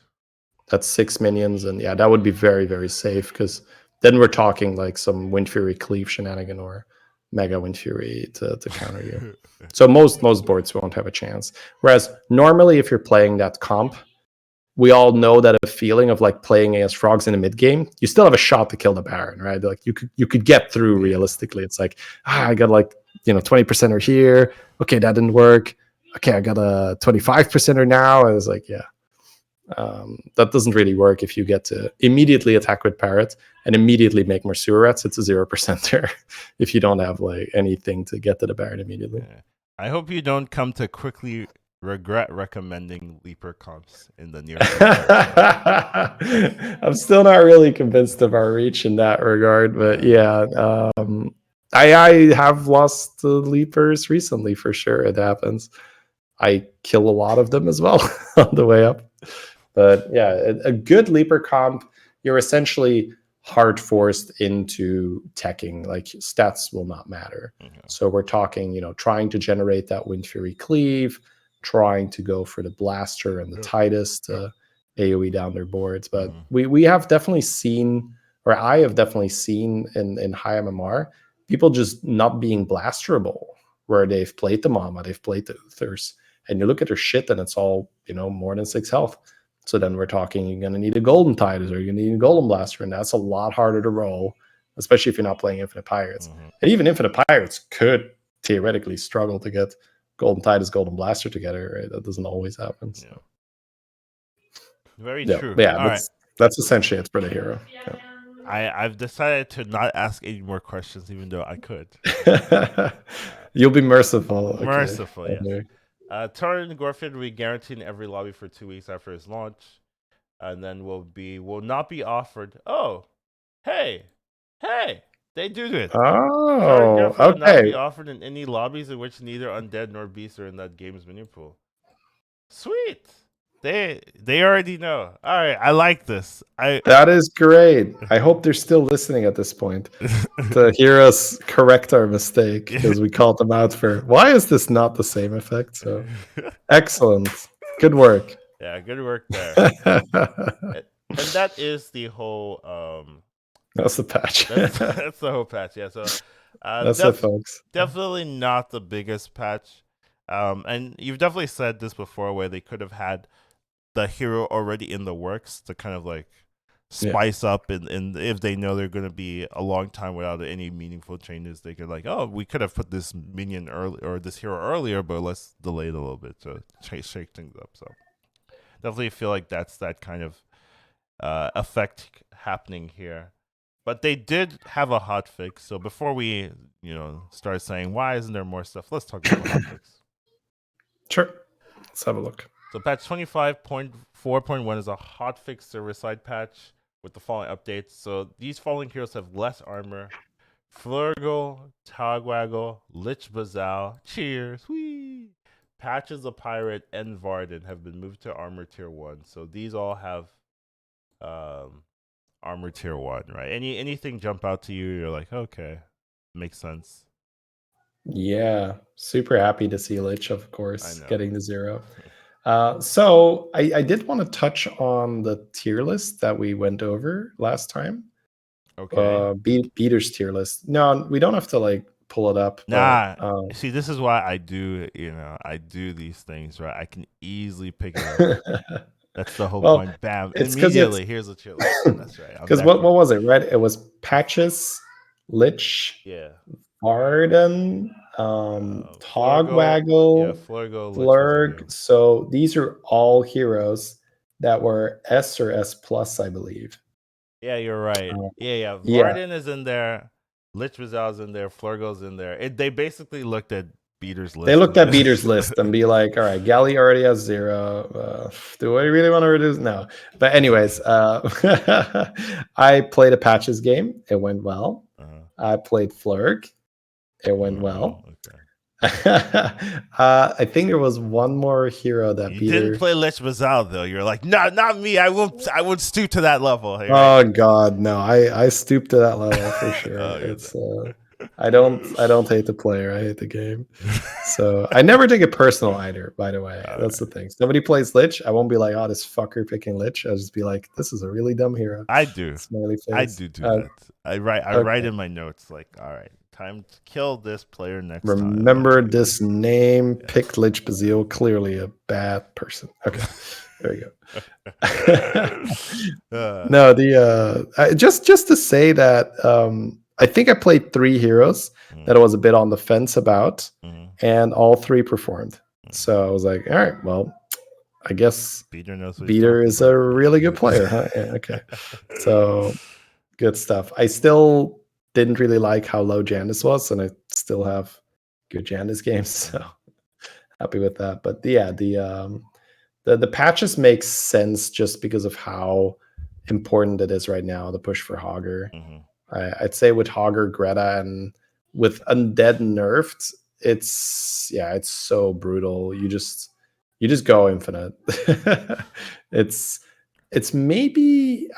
S2: That's 6 minions, and yeah, that would be very, very safe, because then we're talking like some Wind Fury Cleave shenanigan or Mega Wind Fury to counter you. So most boards won't have a chance. Whereas normally, if you're playing that comp, we all know that a feeling of like playing against frogs in the mid game, you still have a shot to kill the Baron, right? Like you could get through realistically. It's like, I got like 20%er here. Okay, that didn't work. Okay, I got a 25%er now. I was like, yeah. That doesn't really work if you get to immediately attack with Parrot and immediately make more sewer rats. It's a 0%er if you don't have like anything to get to the Baron immediately.
S1: Yeah. I hope you don't come to quickly regret recommending Leaper comps in the near
S2: future. I'm still not really convinced of our reach in that regard, but yeah, I have lost the Leapers recently for sure. It happens. I kill a lot of them as well on the way up. But yeah, a good Leaper comp, you're essentially hard forced into teching. Like stats will not matter. Mm-hmm. So we're talking, trying to generate that Wind Fury Cleave, trying to go for the Blaster and the Titus to AoE down their boards. But we have definitely seen, or I have definitely seen in high MMR, people just not being blasterable, where they've played the Mama, they've played the Uthers, and you look at their shit and it's all, more than 6 health. So then we're talking, you're going to need a Golden Titus or you're going to need a Golden Blaster, and that's a lot harder to roll, especially if you're not playing Infinite Pirates. Mm-hmm. And even Infinite Pirates could theoretically struggle to get Golden Titus, Golden Blaster together, right? That doesn't always happen. So.
S1: Yeah. Very true.
S2: Yeah, that's essentially it for the hero. Yeah.
S1: I've decided to not ask any more questions, even though I could.
S2: You'll be merciful.
S1: Merciful, okay. Yes. Tyron Gorefield will be guaranteed in every lobby for 2 weeks after his launch, and then will not be offered. Oh, hey, they do it.
S2: Oh, okay. Will
S1: not be offered in any lobbies in which neither undead nor beasts are in that game's mini pool. Sweet. They already know. All right, I like this.
S2: That is great. I hope they're still listening at this point to hear us correct our mistake, because we called them out for why is this not the same effect. So excellent, good work.
S1: Yeah, good work there. And that is the whole.
S2: That's the patch.
S1: That's the whole patch. Yeah. So
S2: that's it, folks.
S1: Definitely not the biggest patch. And you've definitely said this before, where they could have had the hero already in the works to kind of like spice up, and if they know they're going to be a long time without any meaningful changes, they could like, oh, we could have put this minion early or this hero earlier, but let's delay it a little bit to shake things up. So definitely feel like that's that kind of effect happening here. But they did have a hotfix. So before we start saying why isn't there more stuff, let's talk about the hotfix.
S2: Sure. Let's have a look.
S1: So patch 25.4.1 is a hotfix server-side patch with the following updates. So these following heroes have less armor. Flurgle, Togwaggle, Lich Bazal, cheers, whee! Patches of Pirate and Varden have been moved to armor tier 1. So these all have armor tier 1, right? Anything jump out to you, you're like, okay, makes sense.
S2: Yeah, super happy to see Lich, of course, getting the 0. So I did want to touch on the tier list that we went over last time.
S1: Okay.
S2: Beater's tier list. No, we don't have to like pull it up.
S1: Nah. But, see, this is why I do, I do these things, right? I can easily pick it up. That's the whole point. Bam. Immediately, here's a tier list. That's right.
S2: Because what was it, right? It was Patches, Lich, Varden, Togwaggle,
S1: Flurgle,
S2: Flurg. So these are all heroes that were S or S plus, I believe.
S1: Yeah, you're right. Yeah.
S2: Yeah.
S1: Varden is in there. Lich Vizal's in there. Flurgo's in there. They basically looked at Beater's list.
S2: They looked at Beater's list and be like, all right, Galley already has 0. Do I really want to reduce? No. But anyways, I played a Patches game. It went well. I played Flurg. It went well.
S1: Okay.
S2: I think there was one more hero that
S1: you
S2: Peter
S1: didn't play Lich Vizal though. You're like, no, not me. I won't stoop to that level.
S2: Right? Oh God, no! I stooped to that level for sure. It's I don't hate the player. I hate the game. So I never take it personal either. By the way, that's the thing. Somebody plays Lich, I won't be like, oh, this fucker picking Lich. I'll just be like, this is a really dumb hero.
S1: I do.
S2: Smiley face.
S1: I do that. I write in my notes like, all right, time to kill this player next time.
S2: Remember this name. Pick Lich Bazil. Clearly a bad person. Okay, there you go. No, just to say that I think I played 3 heroes that I was a bit on the fence about, and all 3 performed. So I was like, all right, well, I guess Beater is a really good player, huh? Yeah, okay. So good stuff. I still didn't really like how low Jandis was, and I still have good Jandis games, so happy with that. But yeah, the patches make sense just because of how important it is right now, the push for Hogger. I'd say with Hogger, Greta, and with Undead nerfed, it's so brutal. You just go infinite. It's maybe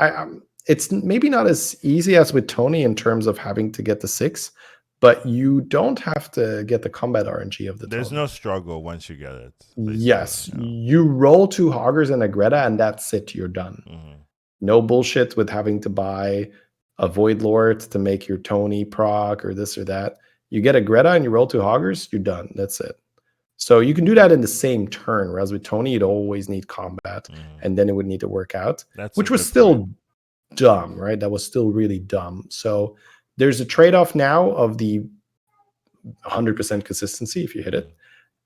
S2: it's maybe not as easy as with Tony in terms of having to get the 6, but you don't have to get the combat RNG of the
S1: There's
S2: Tony.
S1: No struggle once you get it.
S2: Yes, you roll 2 Hoggers and a Greta, and that's it. You're done. No bullshit with having to buy a Void Lord to make your Tony proc or this or that. You get a Greta and you roll 2 Hoggers, you're done. That's it. So you can do that in the same turn, whereas with Tony, you'd always need combat, and then it would need to work out, which was still dumb, right? That was still really dumb. So there's a trade-off now of the 100% consistency if you hit it,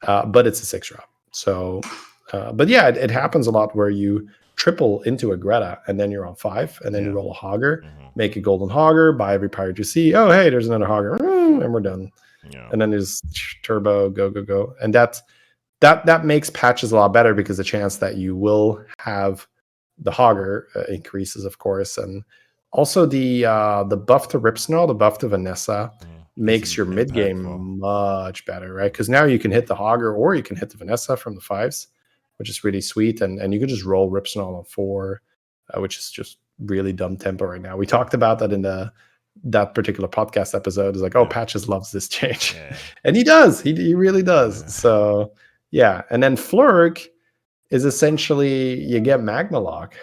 S2: but it's a 6 drop. So, but yeah, it happens a lot where you triple into a Greta and then you're on 5, and then you roll a Hogger, make a golden Hogger, buy every pirate you see. Oh, hey, there's another Hogger, and we're done. And then there's turbo, go, and that makes patches a lot better because the chance that you will have the Hogger increases, of course, and also the buff to Ripsnell, the buff to Vanessa makes your mid game much better, right? Because now you can hit the Hogger or you can hit the Vanessa from the 5s, which is really sweet, and you can just roll Ripsnell on 4, which is just really dumb tempo right now. We talked about that in that particular podcast episode. Is like, oh, Patches loves this change, and he does. He really does. So yeah, and then Flurg is essentially you get Magma Lock.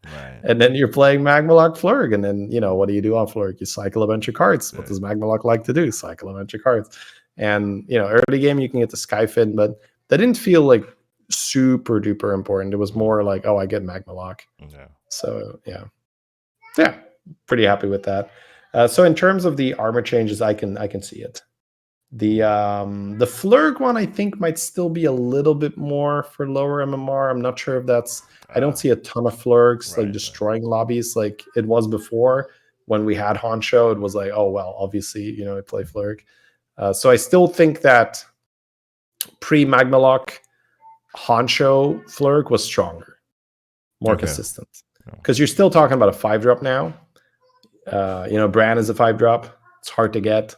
S2: Right. And then you're playing Magma Lock Flurg, and then what do you do on Flurg? You cycle a bunch of cards. What does Magma Lock like to do? Cycle a bunch of cards. And early game you can get the Skyfin, but that didn't feel like super duper important. It was more like, oh, I get Magma Lock. So yeah, pretty happy with that. So in terms of the armor changes, I can see it. The Flurg one I think might still be a little bit more for lower MMR. I'm not sure if that's. I don't see a ton of Flurgs like destroying lobbies like it was before when we had Honcho. It was like, oh well, obviously I play Flurg. So I still think that pre-Magma Lock Honcho Flurg was stronger, more consistent, because you're still talking about a 5-drop now. Bran is a 5-drop. It's hard to get.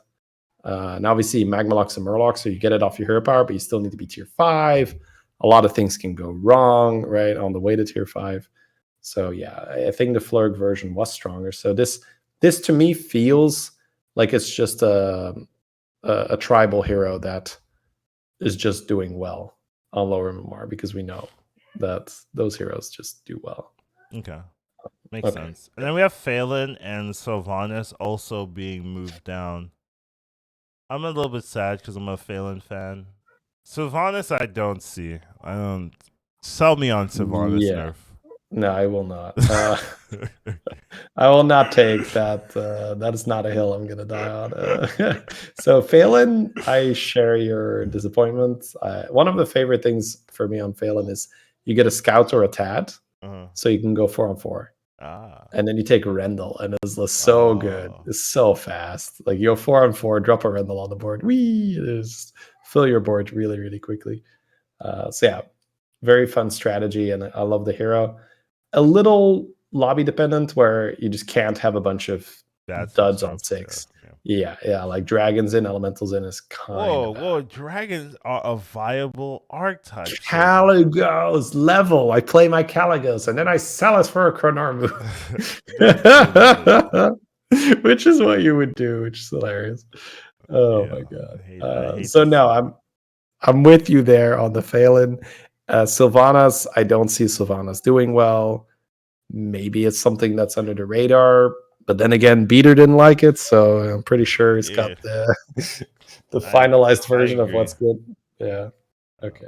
S2: And obviously Magma Lock's a Murloc, so you get it off your hero power, but you still need to be tier 5. A lot of things can go wrong, right, on the way to tier 5. So yeah, I think the Flurg version was stronger. So this to me feels like it's just a tribal hero that is just doing well on lower MMR, because we know that those heroes just do well.
S1: Okay. Makes sense. And then we have Phelan and Sylvanas also being moved down. I'm a little bit sad because I'm a Phelan fan. Sylvanas I don't see. I don't. Sell me on Sylvanas nerf.
S2: No, I will not. I will not take that. That is not a hill I'm going to die on. So Phelan, I share your disappointment. One of the favorite things for me on Phelan is you get a scout or a tad. So you can go 4-on-4.
S1: Ah.
S2: And then you take Rendell, and it's so good. It's so fast. Like, you go 4-on-4, drop a Rendell on the board. Whee! It is fill your board really, really quickly. So yeah, very fun strategy, and I love the hero. A little lobby dependent, where you just can't have a bunch of duds on 6. Yeah, like dragons in, elementals in is kind of bad.
S1: Whoa, dragons are a viable archetype.
S2: Caligos level. I play my Caligos, and then I sell it for a Chronormu. Which is what you would do, which is hilarious. Oh my god. So no, I'm with you there on the Phelan. Sylvanas, I don't see Sylvanas doing well. Maybe it's something that's under the radar, but then again, Beater didn't like it, so I'm pretty sure it's got the finalized version of what's good. Yeah. Okay.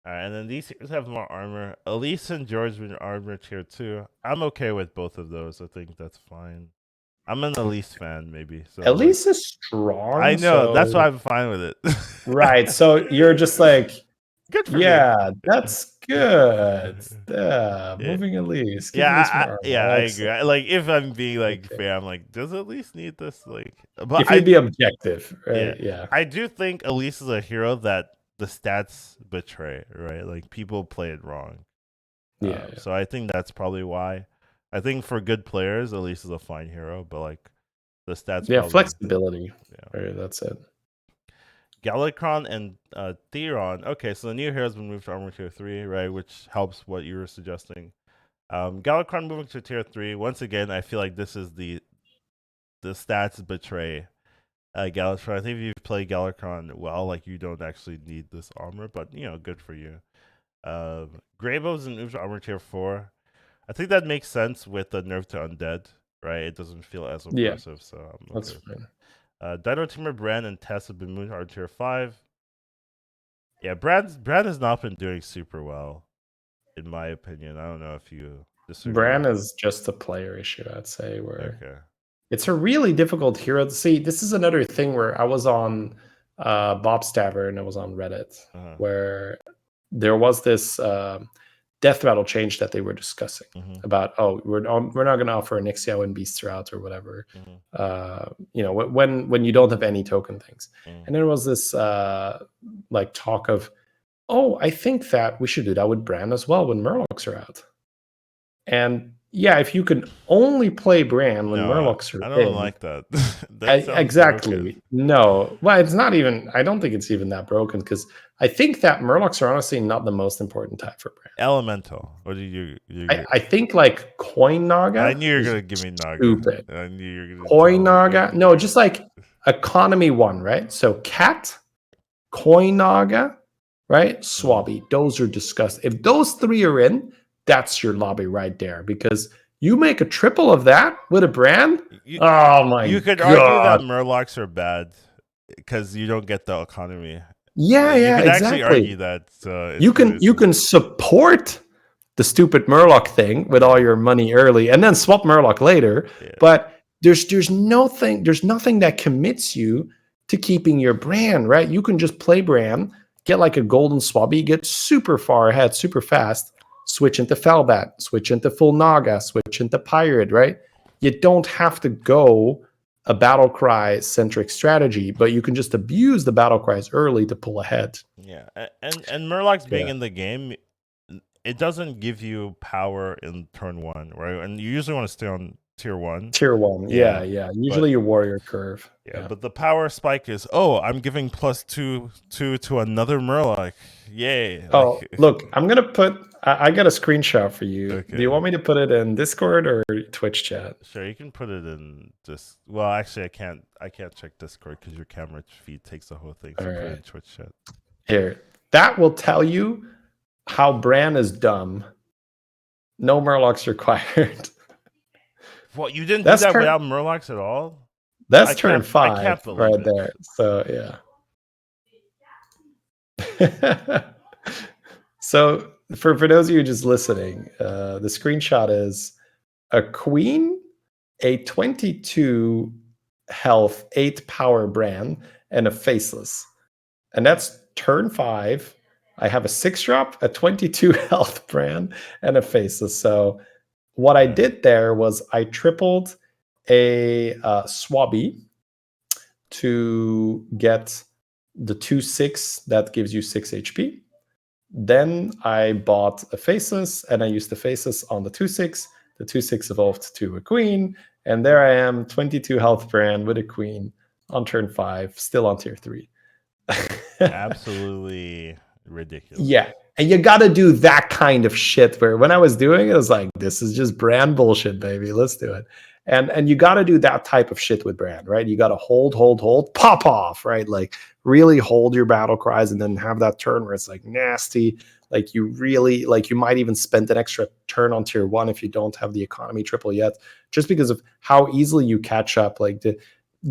S1: All right, and then these heroes have more armor. Elise and George with armor tier 2. I'm okay with both of those. I think that's fine. I'm an Elise fan, maybe. So
S2: Elise is strong.
S1: I know. That's why I'm fine with it.
S2: Right. So you're just like,
S1: good for
S2: me. That's good. Moving Elise.
S1: I agree. Like, if I'm being fair, I'm like, does Elise need this? Like, but
S2: if you'd be objective, right? Yeah.
S1: I do think Elise is a hero that the stats betray, right? Like, people play it wrong. So I think that's probably why. I think for good players, Elise is a fine hero, but like the stats.
S2: Yeah, flexibility. Yeah, right, that's it.
S1: Gallacron and Firon. Okay, so the new hero's been moved to armor tier 3, right? Which helps what you were suggesting. Gallacron moving to tier 3. Once again, I feel like this is the stats betray Gallacron. I think if you play Gallacron well, like, you don't actually need this armor, but good for you. Greybows and moved to armor tier 4. I think that makes sense with the nerf to undead, right? It doesn't feel as oppressive, so I'm okay. That's fine. Dino Timber, Brand, and Tess have been moved to tier 5. Yeah, Brand has not been doing super well, in my opinion. I don't know if you disagree.
S2: Brand is just a player issue, I'd say. Where it's a really difficult hero to see. This is another thing where I was on Bob Stabber, and I was on Reddit, where there was this death rattle change that they were discussing about, we're not going to offer an Ixia when beasts are out or whatever. When you don't have any token things. And there was this talk of, I think that we should do that with Brand as well when Murlocs are out. And yeah, if you can only play Brand when Murlocs are
S1: I don't like that.
S2: Exactly.
S1: Broken.
S2: No. Well, it's not even, I don't think it's even that broken, because I think that Murlocs are honestly not the most important type for Brand.
S1: Elemental. What do you
S2: I think like Coin Naga.
S1: I knew you were going to give me Naga.
S2: Stupid.
S1: I knew you were going to
S2: Coin Naga. No, just like economy 1, right? So Cat, Coin Naga, right? Swabby. Those are disgusting. If those 3 are in, that's your lobby right there, because you make a triple of that with a Brand. Oh my god!
S1: You could argue that Murlocs are bad because you don't get the economy.
S2: Yeah,
S1: you could
S2: exactly.
S1: actually argue that.
S2: You can support the stupid Murloc thing with all your money early, and then swap Murloc later. Yeah. But there's nothing that commits you to keeping your Brand, right? You can just play Brand, get like a golden swabby, get super far ahead, super fast. Switch into Felbat, switch into full Naga, switch into Pirate, right? You don't have to go a battle cry centric strategy, but you can just abuse the battle cries early to pull ahead.
S1: Yeah, and Murlocs being in the game, it doesn't give you power in turn 1, right? And you usually want to stay on tier 1.
S2: Tier 1, yeah. Usually your warrior curve.
S1: Yeah, but the power spike is, I'm giving +2 to another Murloc. Yay.
S2: Look, I'm going to put, I got a screenshot for you. Okay. Do you want me to put it in Discord or Twitch chat?
S1: Sure, you can put it in just, well, actually I can't check Discord because your camera feed takes the whole thing. So put it in Twitch chat.
S2: Here, that will tell you how Brand is dumb. No Murlocs required.
S1: What, you didn't do that without Murlocs at all?
S2: That's turn 5 right there. So yeah. So for those of you just listening, the screenshot is a queen, a 22 health, 8 power Brand, and a faceless. And that's turn 5 I have a 6-drop, a 22 health brand, and a faceless. So what I did there was I tripled a Swabby to get the 2/6 that gives you 6 HP. Then I bought a faceless, and I used the faceless on the 2/6. The 2/6 evolved to a queen, and there I am, 22 health brand with a queen on turn 5, still on tier 3.
S1: Absolutely ridiculous.
S2: Yeah. And you got to do that kind of shit where when I was doing it, I was like, this is just brand bullshit, baby. Let's do it. And you got to do that type of shit with brand, right? You got to hold, pop off, right? Like really hold your battle cries and then have that turn where it's like nasty. Like you really, like you might even spend an extra turn on tier 1 if you don't have the economy triple yet, just because of how easily you catch up. Like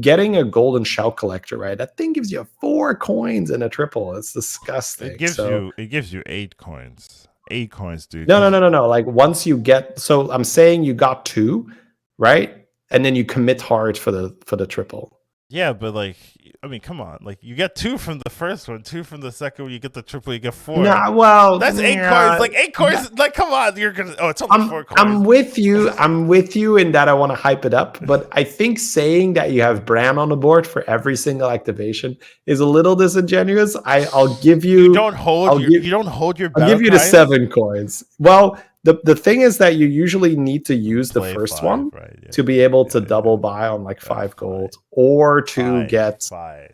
S2: getting a golden shell collector, right? That thing gives you 4 coins and a triple. It's disgusting.
S1: It gives you 8 coins. 8 coins, dude.
S2: No. Like once you get, so I'm saying you got 2, right? And then you commit hard for the triple.
S1: Yeah, but like, I mean, come on. Like, you get 2 from the first one, 2 from the second one. You get the triple, you get 4.
S2: Nah, well,
S1: that's 8 coins. Like 8 coins. Like, come on, you're gonna. Oh, it's only 4 coins.
S2: I'm with you in that I want to hype it up, but I think saying that you have Bran on the board for every single activation is a little disingenuous. I'll give you.
S1: You don't hold your.
S2: I'll give you the 7 coins. Well. The thing is that you usually need to use the first
S1: 5,
S2: one
S1: right, yeah.
S2: to be able to double buy on like 5 gold or to get
S1: 5.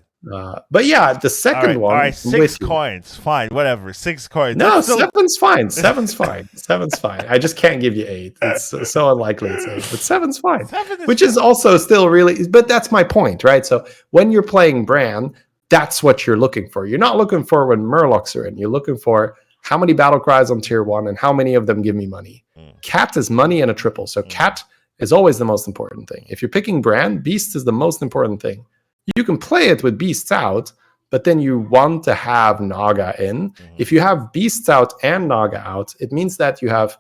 S2: But yeah, the second one.
S1: All right, 6 coins. Fine, whatever. 6 coins.
S2: No, 7's fine. 7's fine. 7's fine. I just can't give you 8. It's so unlikely it's 8, but 7's fine. Which is also still really, but that's my point, right? So when you're playing Bran, that's what you're looking for. You're not looking for when Murlocs are in. You're looking for how many battle cries on tier 1 and how many of them give me money. Cat is money and a triple. So cat is always the most important thing. If you're picking Bran, Beast is the most important thing. You can play it with Beasts out, but then you want to have Naga in. If you have Beasts out and Naga out, it means that you have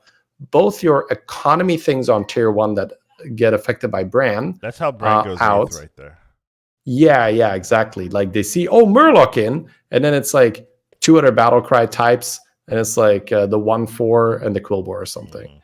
S2: both your economy things on tier 1 that get affected by Bran.
S1: That's how Bran goes out right there.
S2: Yeah, exactly. Like they see, Murloc in, and then it's like 2 other battle cry types. And it's like the 1/4 and the Quillbore or something.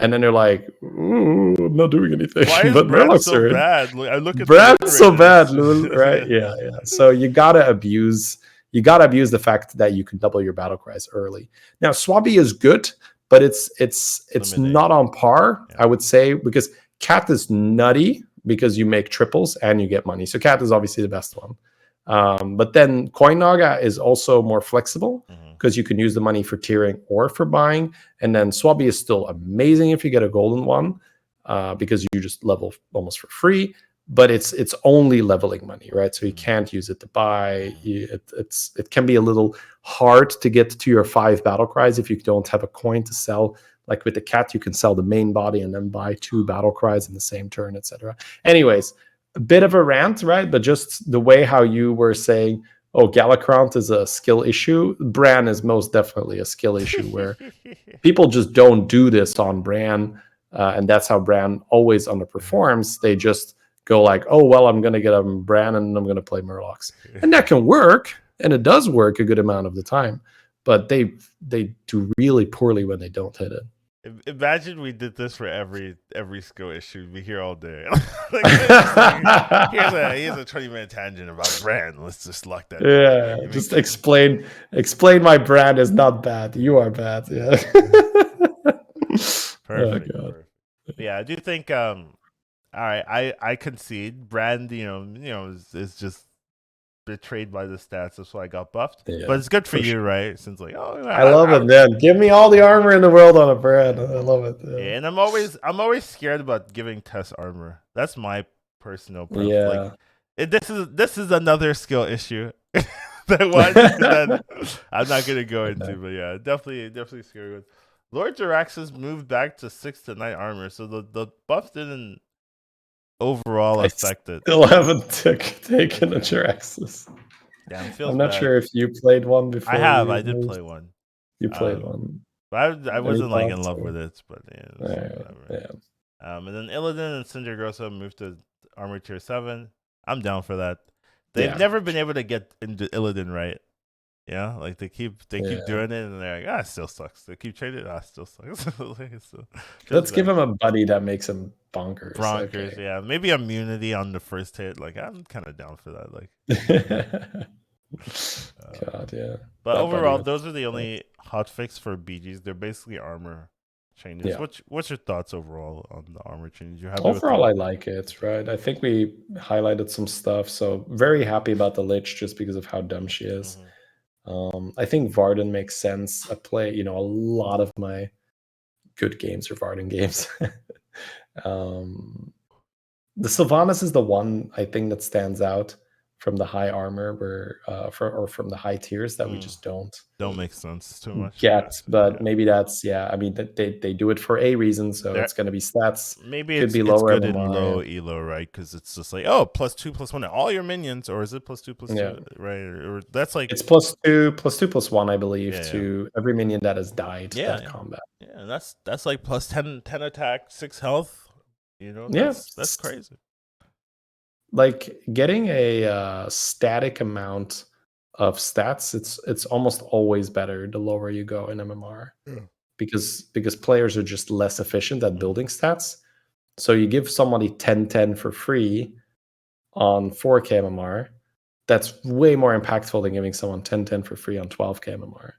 S2: And then they're like, I'm not doing anything.
S1: Why is Bran so bad? I look at
S2: Bran's so bad, right? Yeah. So you gotta abuse the fact that you can double your battle cries early. Now, Swabby is good, but it's not on par, I would say, because Cat is nutty because you make triples and you get money. So Cat is obviously the best one. But then Coin Naga is also more flexible because you can use the money for tiering or for buying. And then Swabby is still amazing if you get a golden one because you just level almost for free. But it's only leveling money, right? So you can't use it to buy. It can be a little hard to get to your 5 battle cries if you don't have a coin to sell. Like with the cat, you can sell the main body and then buy 2 battle cries in the same turn, etc. Anyways, a bit of a rant, right? But just the way how you were saying, Gallacron is a skill issue. Bran is most definitely a skill issue where people just don't do this on Bran. And that's how Bran always underperforms. They just go like, I'm going to get a Bran and I'm going to play Murlocs. And that can work. And it does work a good amount of the time. But they do really poorly when they don't hit it.
S1: Imagine we did this for every skill issue. We'd be here all day. Here's a 20-minute tangent about Bran. Let's just lock that.
S2: Yeah, just explain my brand is not bad. You are bad. Yeah.
S1: Perfect. Perfect. Yeah, I do think. All right, I concede. Bran, is just betrayed by the stats. That's why I got buffed. Yeah, but it's good for you, right? Since I
S2: love it, man. Give me all the armor in the world on a Bran. I love it.
S1: Yeah, and I'm always scared about giving Tess armor. That's my personal preference.
S2: Yeah.
S1: This is another skill issue that I'm not gonna go into, but yeah, definitely scary with Lord Jaraxxus moved back to 6 to 9 armor, so the buff didn't overall affect it.
S2: Still haven't taken a Jaraxxus.
S1: Yeah,
S2: I'm not sure if you played one before.
S1: I have. I did play one.
S2: You played one.
S1: But I wasn't in love with it. But
S2: yeah.
S1: And then Illidan and Cinder Grosso moved to armor tier 7. I'm down for that. They've never been able to get into Illidan right. Yeah, like they keep doing it, and they're like, it still sucks. They keep trading, it still sucks. So,
S2: Let's give him a buddy that makes him bonkers.
S1: Bronkers,
S2: okay.
S1: yeah, maybe immunity on the first hit. Like I'm kind of down for that. Like,
S2: God, yeah.
S1: But overall, those are the only hotfix for BGs. They're basically armor changes.
S2: Yeah.
S1: What's your thoughts overall on the armor changes?
S2: Overall, I like it, right? I think we highlighted some stuff. So very happy about the Lich just because of how dumb she is. I think Varden makes sense. I play, a lot of my good games are Varden games. The Sylvanas is the one I think that stands out from the high armor or from the high tiers that we just don't
S1: make sense too much
S2: yet. But maybe that's I mean they do it for a reason, so it's going to be stats.
S1: Maybe it's
S2: lower
S1: good in low elo, right? Because it's just like +2/+1 all your minions, or is it +2/+2, right? Or that's like
S2: it's +2/+1, I believe, to every minion that has died that combat.
S1: Yeah, that's like +10 attack, 6 health. That's crazy.
S2: Like getting a static amount of stats, it's almost always better the lower you go in MMR, because players are just less efficient at building stats. So you give somebody 10/10 for free on 4K MMR, that's way more impactful than giving someone 10/10 for free on 12K MMR.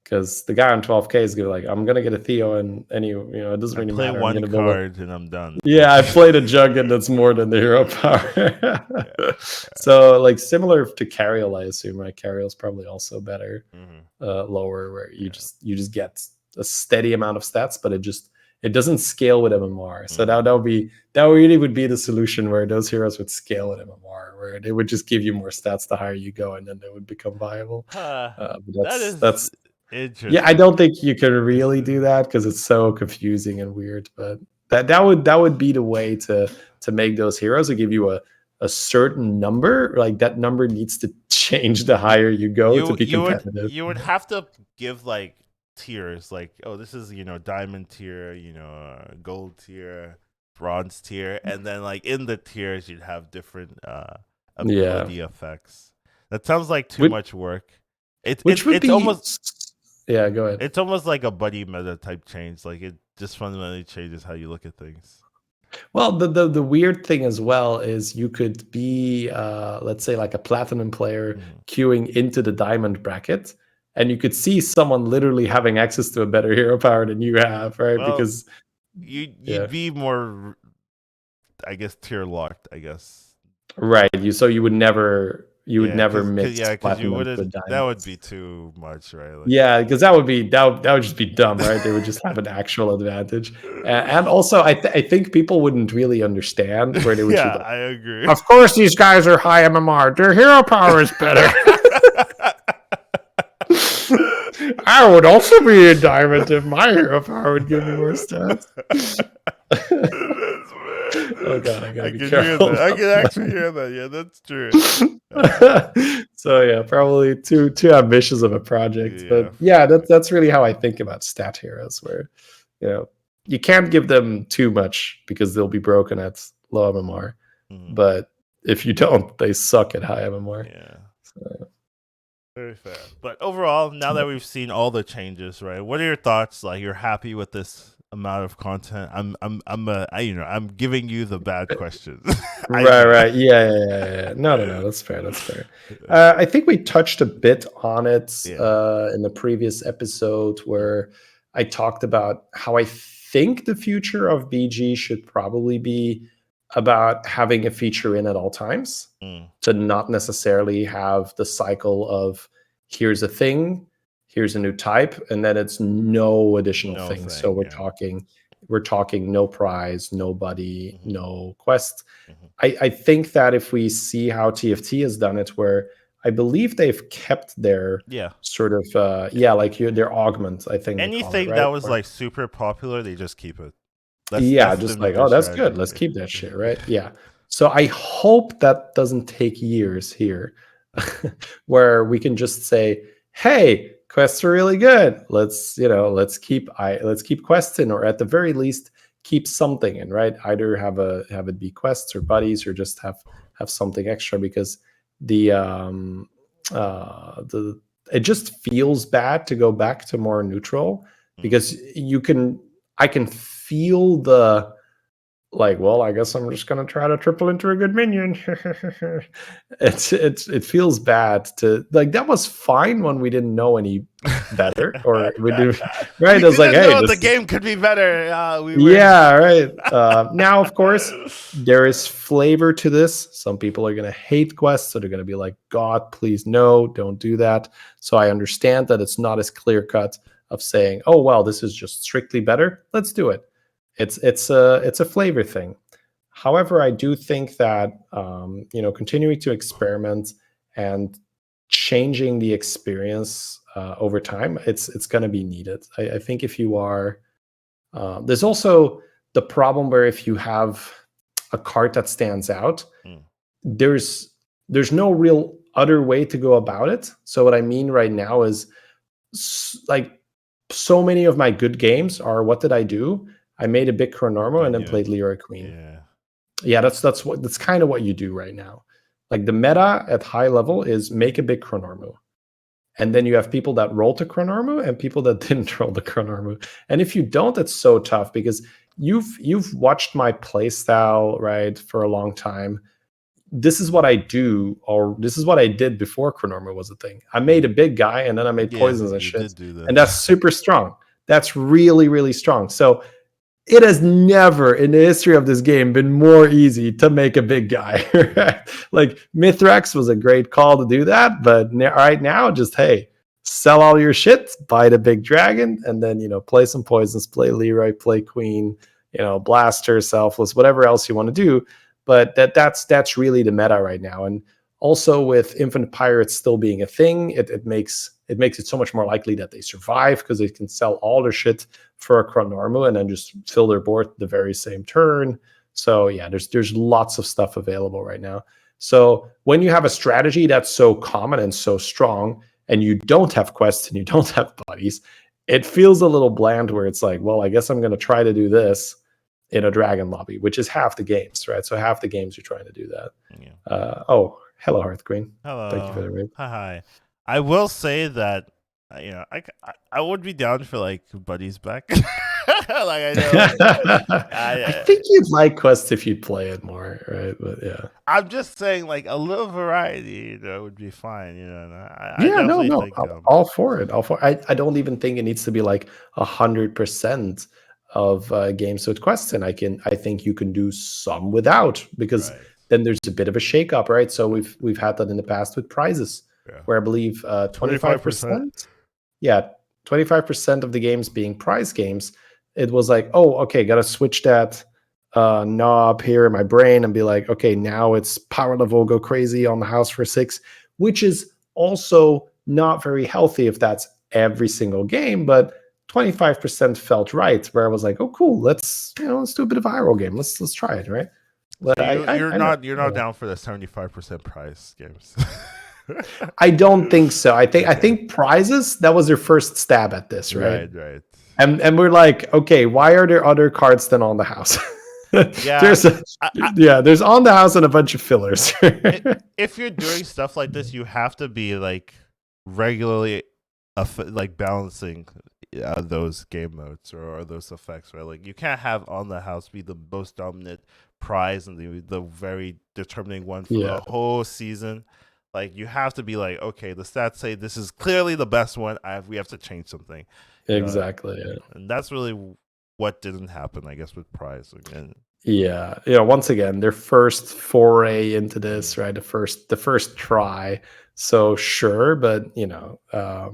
S2: Because the guy on 12K is gonna like, I'm gonna get a Theo, and it doesn't really matter.
S1: Play one card and I'm done.
S2: Yeah, I played a Jugend that's more than the hero power. So like similar to Cariel, I assume, right? Cariel's probably also better, lower, where you just get a steady amount of stats, but it doesn't scale with MMR. So that really would be the solution, where those heroes would scale with MMR, where they would just give you more stats the higher you go, and then they would become viable. That's
S1: interesting.
S2: I don't think you can really do that because it's so confusing and weird. But that would be the way to make those heroes, and give you a certain number. Like that number needs to change the higher you go to be competitive.
S1: You would have to give like tiers, like, this is diamond tier, gold tier, bronze tier, and then like in the tiers you'd have different ability effects. That sounds like too much work. It's almost
S2: go ahead.
S1: It's almost like a buddy meta type change. Like it just fundamentally changes how you look at things.
S2: Well, the weird thing as well is you could be let's say like a platinum player queuing into the diamond bracket, and you could see someone literally having access to a better hero power than you have, right?
S1: Well,
S2: because
S1: you'd be more, I guess, tier locked, I guess.
S2: Right. You would never mix.
S1: Because you wouldn't. That would be too much, right?
S2: Like, because that would just be dumb, right? They would just have an actual advantage, and also I think people wouldn't really understand where they would.
S1: I agree.
S2: Of course, these guys are high MMR. Their hero power is better. I would also be a diamond if my hero power would give me more stats. Oh god, I gotta be careful.
S1: I can actually hear that. Yeah, that's true.
S2: So probably too ambitious of a project. But that's really how I think about stat heroes, where you can't give them too much because they'll be broken at low MMR. But if you don't, they suck at high MMR.
S1: Yeah. So. Very fair. But overall, now that we've seen all the changes, right? What are your thoughts? Like, you're happy with this amount of content? I'm giving you the bad questions.
S2: Right. Yeah. No. That's fair. I think we touched a bit on it in the previous episode, where I talked about how I think the future of BG should probably be about having a feature in at all times, to not necessarily have the cycle of here's a thing, here's a new type, and then it's no additional things. So we're talking no prize, no buddy, no quest. I think that if we see how TFT has done it, where I believe they've kept their sort of their augment, I think
S1: anything that was like super popular, they just keep it.
S2: That's just like, that's good, let's keep that shit, right? So I hope that doesn't take years here, where we can just say, hey, quests are really good, let's keep quests in, or at the very least keep something in, right? Either have it be quests or buddies, or just have something extra, because the it just feels bad to go back to more neutral, because I can feel the, like, well, I guess I'm just gonna try to triple into a good minion. It feels bad to, like, that was fine when we didn't know any better, or we did, right? It was like, hey,
S1: the game could be better.
S2: Yeah, right. Now, of course, there is flavor to this. Some people are gonna hate quests, so they're gonna be like, God, please no, don't do that. So I understand that it's not as clear cut of saying, oh well, this is just strictly better, let's do it. It's a flavor thing. However, I do think that continuing to experiment and changing the experience over time, it's going to be needed. I think if you are, there's also the problem where if you have a card that stands out, there's no real other way to go about it. So what I mean right now is, like, so many of my good games are, what did I do? I made a big Chronormo and then played Leroy Queen. Yeah, that's kind of what you do right now. Like, the meta at high level is make a big Chronormo. And then you have people that roll to Chronormo and people that didn't roll the Chronormo. And if you don't, it's so tough, because you've watched my play style, right, for a long time. This is what I do, or this is what I did before Chronormo was a thing. I made a big guy and then I made poisons and shit. And that's super strong. That's really, really strong. So it has never in the history of this game been more easy to make a big guy. Right? Like, Mithrax was a great call to do that, but right now, just, hey, sell all your shit, buy the big dragon, and then, play some poisons, play Leroy, play Queen, Blaster, Selfless, whatever else you want to do. But that's really the meta right now. And also, with Infinite Pirates still being a thing, it makes it so much more likely that they survive, because they can sell all their shit for a Chronormo and then just fill their board the very same turn. So yeah, there's lots of stuff available right now. So when you have a strategy that's so common and so strong, and you don't have quests and you don't have buddies, it feels a little bland, where it's like, well, I guess I'm going to try to do this in a dragon lobby, which is half the games, right? So half the games you're trying to do that. Yeah. Hello, Hearth Queen.
S1: Hello.
S2: Thank you for the raid.
S1: Hi. I will say that I would be down for, like, buddies back. Like, I know.
S2: I think you'd like quests if you play it more, right? But yeah,
S1: I'm just saying, like, a little variety, would be fine.
S2: all for it. I don't even think it needs to be like 100% of games with quests, and I think you can do some without, because then there's a bit of a shakeup, right? So we've had that in the past with prizes, where I believe 25%. Yeah, 25% of the games being prize games. It was like, oh, okay, gotta switch that knob here in my brain and be like, okay, now it's power level, go crazy on the house for 6, which is also not very healthy if that's every single game, but 25% felt right, where I was like, oh, cool, let's do a bit of a high roll game. Let's try it, right?
S1: But you're not down for the 75% prize games.
S2: I don't think so. I think prizes, that was their first stab at this, right?
S1: Right.
S2: And we're like, okay, why are there other cards than on the house?
S1: Yeah,
S2: there's on the house and a bunch of fillers.
S1: If you're doing stuff like this, you have to be, like, regularly like balancing those game modes or those effects, right? Like, you can't have on the house be the most dominant prize and the very determining one for the whole season. Like, you have to be like, okay, the stats say this is clearly the best one. We have to change something.
S2: Exactly.
S1: And that's really what didn't happen, I guess, with prize. And
S2: once again, their first foray into this, right? The first try. So sure, but I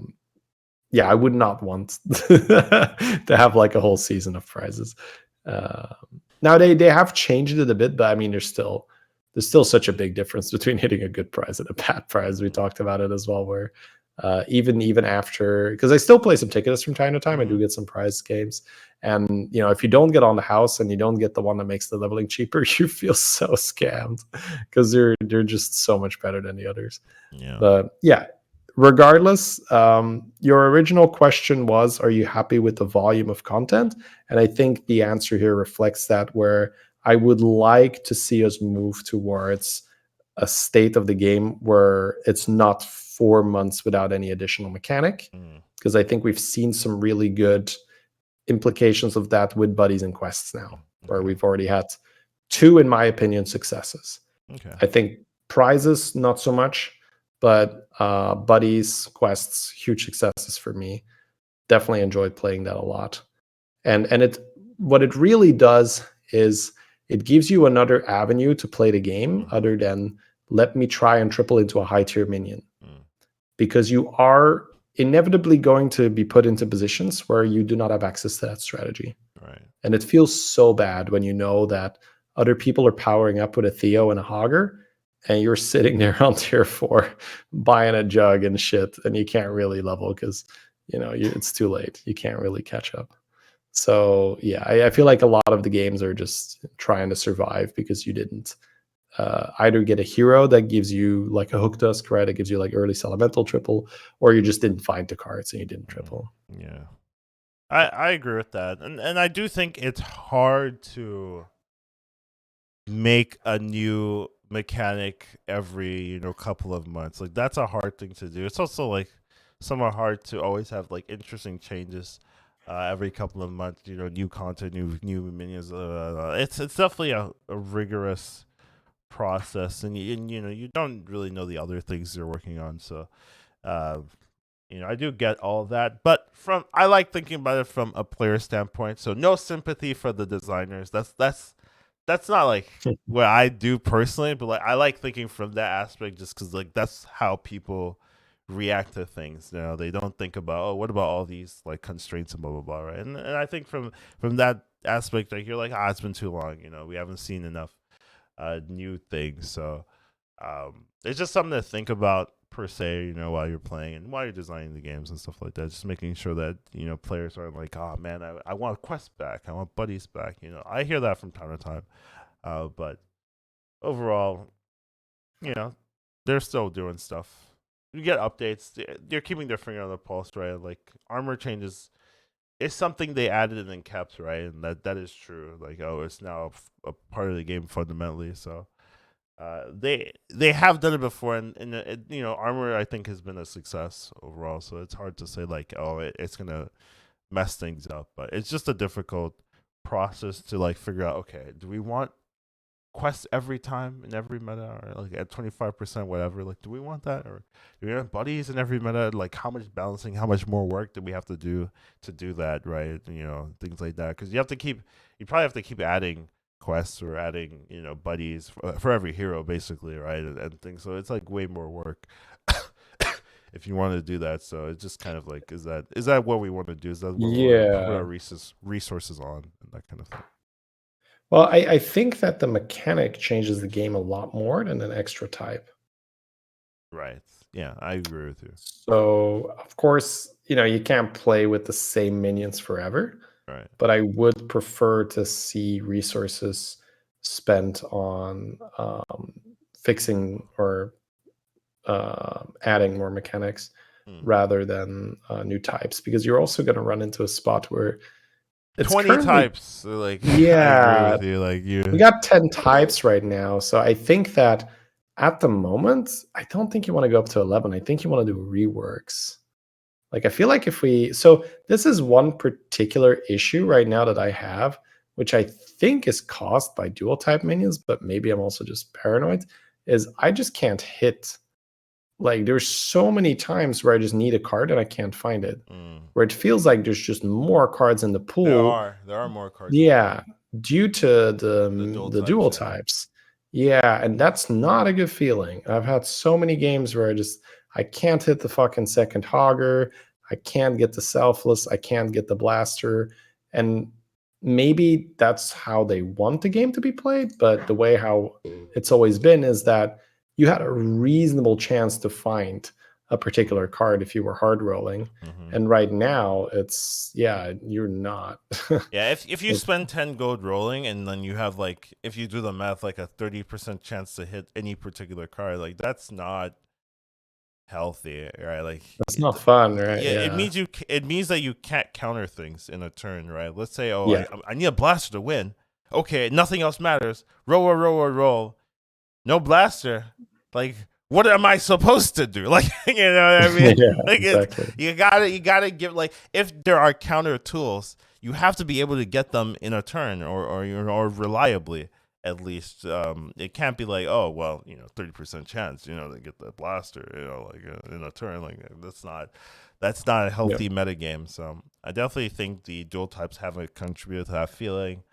S2: would not want to have like a whole season of prizes. Now they have changed it a bit, but I mean, there's still such a big difference between hitting a good prize and a bad prize. We talked about it as well, where even after, because I still play some tickets from time to time, I do get some prize games, and if you don't get on the house and you don't get the one that makes the leveling cheaper, you feel so scammed, because they're just so much better than the others. But regardless, your original question was, are you happy with the volume of content? And I think the answer here reflects that, where I would like to see us move towards a state of the game where it's not 4 months without any additional mechanic, because I think we've seen some really good implications of that with buddies and quests now, where we've already had 2, in my opinion, successes.
S1: Okay.
S2: I think prizes, not so much, but buddies, quests, huge successes for me. Definitely enjoyed playing that a lot. And what it really does is it gives you another avenue to play the game other than let me try and triple into a high tier minion. Because you are inevitably going to be put into positions where you do not have access to that strategy.
S1: Right.
S2: And it feels so bad when you know that other people are powering up with a Theo and a Hogger, and you're sitting there on tier 4 buying a jug and shit, and you can't really level because, it's too late. You can't really catch up. So, yeah, I feel like a lot of the games are just trying to survive because you didn't either get a hero that gives you like a Hook Dusk, right? It gives you like early Elemental triple, or you just didn't find the cards and you didn't triple.
S1: Yeah. I agree with that. And I do think it's hard to make a new mechanic every, couple of months. Like, that's a hard thing to do. It's also like somewhat hard to always have like interesting changes every couple of months, new content, new minions. It's definitely a rigorous process, and you don't really know the other things you're working on. So I do get all of that, but I like thinking about it from a player standpoint. So no sympathy for the designers. That's not like what I do personally, but like I like thinking from that aspect, just because like that's how people react to things. They don't think about, what about all these like constraints and blah blah blah, right? And I think from that aspect, like you're like, it's been too long. We haven't seen enough new things. So it's just something to think about per se, while you're playing and while you're designing the games and stuff like that. Just making sure that players aren't like, oh man, I want quests back, I want buddies back. I hear that from time to time, but overall, they're still doing stuff. You get updates. They're keeping their finger on the pulse, right? Like armor changes is something they added and then kept, right? And that is true. Like, it's now a part of the game fundamentally. So they have done it before, and armor I think has been a success overall. So it's hard to say like, it's gonna mess things up, but it's just a difficult process to like figure out. Okay, do we want quests every time in every meta, or like at 25%, whatever? Like, do we want that, or do we want buddies in every meta? Like, how much balancing, how much more work do we have to do that, right? Things like that, because you probably have to keep adding quests or adding buddies for every hero basically, right? And things. So it's like way more work if you want to do that. So it's just kind of like, is that what we want to do? Is that what we want to put our resources on, and that kind of thing?
S2: Well, I think that the mechanic changes the game a lot more than an extra type.
S1: Right. Yeah, I agree with you.
S2: So, of course, you can't play with the same minions forever.
S1: Right.
S2: But I would prefer to see resources spent on fixing or adding more mechanics rather than new types, because you're also going to run into a spot where it's
S1: 20 types. Like,
S2: yeah,
S1: I agree with you.
S2: We got 10 types right now. So I think that at the moment, I don't think you want to go up to 11. I think you want to do reworks. Like, I feel like so this is one particular issue right now that I have, which I think is caused by dual type minions, but maybe I'm also just paranoid, is I just can't hit. Like, there's so many times where I just need a card and I can't find it, where it feels like there's just more cards in the pool.
S1: There are more cards.
S2: Yeah, due to the dual types. Yeah, and that's not a good feeling. I've had so many games where I can't hit the fucking second Hogger. I can't get the Selfless. I can't get the Blaster. And maybe that's how they want the game to be played. But the way how it's always been is that you had a reasonable chance to find a particular card if you were hard rolling. And right now you're not.
S1: Yeah, if you spend 10 gold rolling and then you have like, if you do the math, like a 30% chance to hit any particular card, like that's not healthy, right? Like,
S2: that's not fun, right?
S1: Yeah, it means that you can't counter things in a turn, right? Let's say, I need a blaster to win. Okay, nothing else matters. Roll. No blaster. Like, what am I supposed to do? Like, you know what I mean?
S2: Yeah,
S1: Like,
S2: exactly.
S1: you gotta give, like, if there are counter tools, you have to be able to get them in a turn or reliably at least. It can't be like, oh well, 30% chance, to get the blaster, like in a turn. Like that's not a
S2: Yeah.
S1: healthy metagame. So I definitely think the dual types have a contributed to that feeling,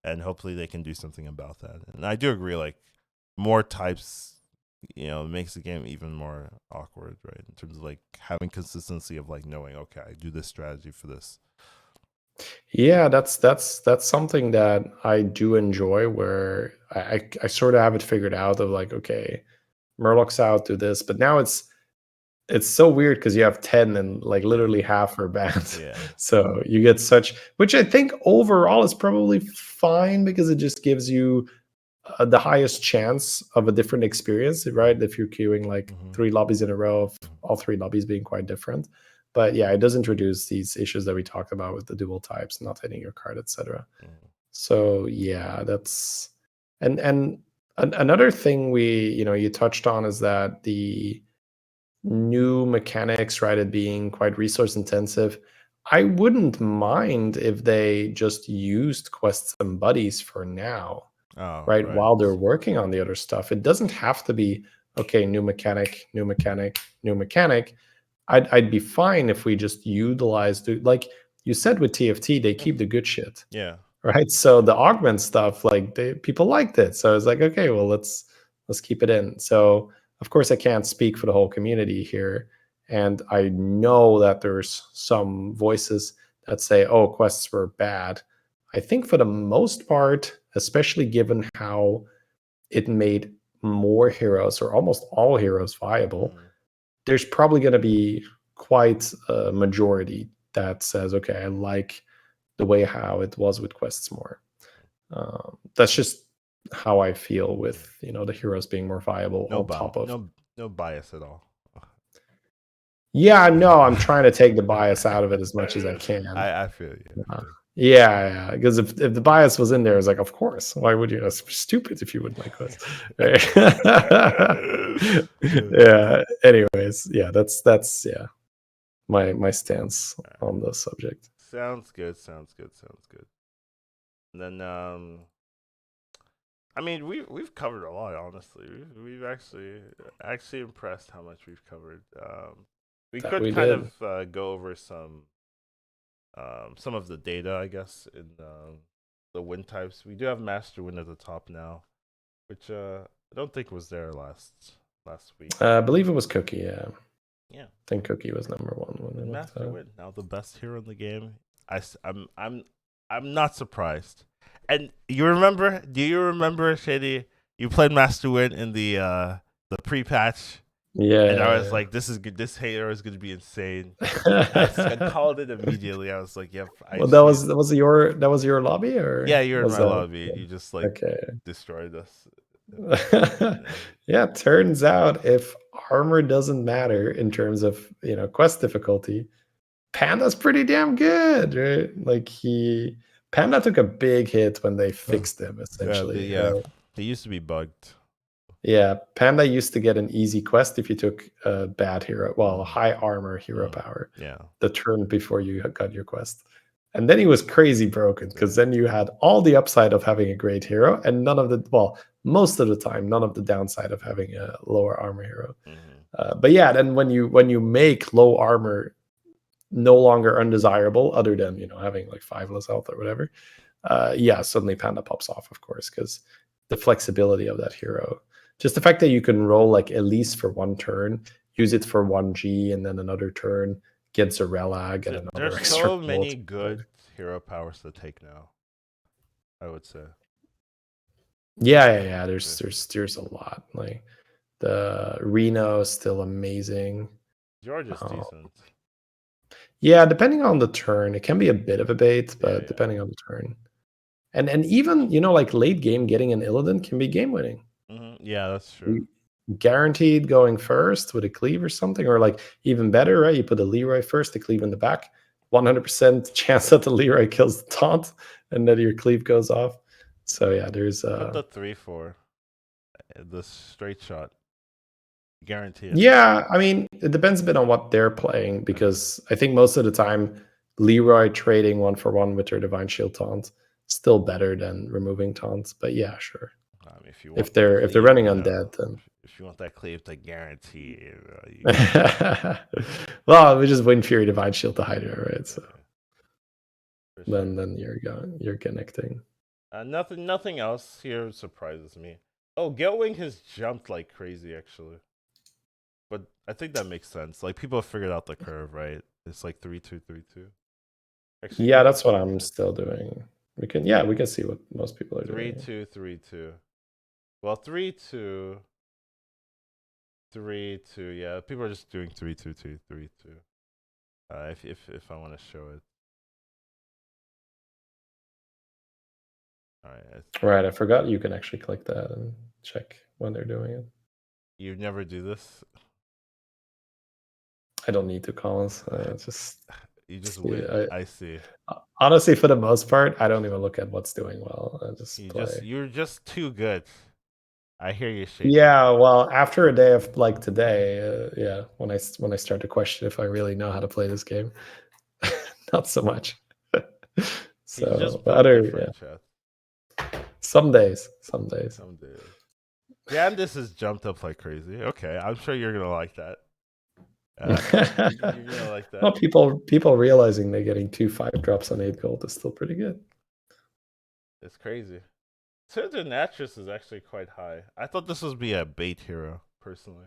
S1: and hopefully they can do something about that. And I do agree, like more types, makes the game even more awkward, right? In terms of like having consistency of like knowing, okay, I do this strategy for this.
S2: Yeah, that's something that I do enjoy, where I sort of have it figured out of like, okay, Murloc's out, do this, but now it's so weird because you have 10 and like literally half are banned.
S1: Yeah.
S2: So you get such, which I think overall is probably fine because it just gives you the highest chance of a different experience, right? If you're queuing like 3 lobbies in a row, of all 3 lobbies being quite different. But yeah, it does introduce these issues that we talked about with the dual types, not hitting your card, etc. So yeah, that's and another thing you touched on is that the new mechanics, right, it being quite resource intensive. I wouldn't mind if they just used quests and buddies for now, right? While they're working on the other stuff. It doesn't have to be, okay, new mechanic, new mechanic, new mechanic. I'd be fine if we just utilized, like you said with TFT, they keep the good shit.
S1: Yeah.
S2: Right. So the augment stuff, like people liked it. So it's like, okay, well, let's keep it in. So of course I can't speak for the whole community here. And I know that there's some voices that say, oh, quests were bad. I think for the most part, especially given how it made more heroes or almost all heroes viable, there's probably going to be quite a majority that says, okay, I like the way how it was with quests more. That's just how I feel with the heroes being more viable on top of
S1: no bias at all.
S2: Yeah, no, I'm trying to take the bias out of it as much as I can.
S1: I feel you.
S2: Yeah, because if the bias was in there, it's like, of course, why would you? That's stupid if you wouldn't like quests. Yeah. Anyways, yeah, that's my stance on the subject.
S1: Sounds good. And then I mean, we've covered a lot. Honestly, we've actually impressed how much we've covered. We could kind of go over some of the data, I guess, in the win types. We do have Master Win at the top now, which I don't think was there last week.
S2: I believe it was Cookie. Yeah.
S1: Yeah.
S2: I think Cookie was number 1 when
S1: Master Win, now the best hero in the game. I'm not surprised. And do you remember, Shady? You played Master Win in the pre-patch.
S2: Yeah.
S1: And I was like, this is good. This hero is going to be insane. I called it immediately. I was like, yep.
S2: Well, that was your lobby, or
S1: yeah, you're in my lobby. You just destroyed us.
S2: Yeah, turns out if armor doesn't matter in terms of quest difficulty, Panda's pretty damn good, right? Like Panda took a big hit when they fixed him, essentially.
S1: He used to be bugged.
S2: Yeah, Panda used to get an easy quest if you took a bad hero, well, high armor hero power.
S1: Yeah.
S2: The turn before you got your quest. And then he was crazy broken, because then you had all the upside of having a great hero and most of the time, none of the downside of having a lower armor hero. But yeah, then when you make low armor no longer undesirable, other than having like 5 less health or whatever, suddenly Panda pops off, of course, because the flexibility of that hero, just the fact that you can roll like at least for 1 turn, use it for 1G, and then another turn get Zarella, get another
S1: There's
S2: extra.
S1: so many good hero powers to take now, I would say.
S2: Yeah. There's a lot. Like the Reno is still amazing.
S1: George is decent.
S2: Yeah, depending on the turn, it can be a bit of a bait, but depending on the turn, and even like late game, getting an Illidan can be game winning.
S1: Yeah, that's true.
S2: Guaranteed going first with a cleave or something, or like even better, right? You put a Leroy first, the cleave in the back, 100% chance that the Leroy kills the taunt, and then your cleave goes off. So yeah, there's
S1: put the 3/4, the straight shot. Guarantee it.
S2: Yeah, I mean, it depends a bit on what they're playing, because I think most of the time, Leroy trading 1-for-1 with their Divine Shield taunt still better than removing taunts. But yeah, sure.
S1: I mean, if
S2: If they're running undead, then
S1: if you want that cleave to guarantee,
S2: well, we just win Fury Divine Shield to Hydra, right? So
S1: sure.
S2: then you're connecting.
S1: Nothing else here surprises me. Oh, Gatewing has jumped like crazy, actually. But I think that makes sense. Like, people have figured out the curve, right? It's like 3-2, 3-2.
S2: Actually, yeah, that's what I'm still doing. We can see what most people are doing.
S1: 3-2, 3-2. Well, 3-2, 3-2. Yeah, people are just doing 3-2, 3-2. If I want to show it. All right.
S2: Right, I forgot you can actually click that and check when they're doing it.
S1: You never do this?
S2: I don't need to, Collins.
S1: You just win. I see.
S2: Honestly, for the most part, I don't even look at what's doing well. I just play.
S1: You're just too good. I hear you shaking.
S2: Yeah, well, after a day of like today, yeah, when I start to question if I really know how to play this game, not so much. So
S1: just
S2: some days.
S1: Yeah, and this has jumped up like crazy. Okay, I'm sure you're gonna like that. You're gonna like that.
S2: Well, people realizing they're getting 2 5-drops on 8 gold is still pretty good.
S1: It's crazy. Natris is actually quite high. I thought this would be a bait hero, personally.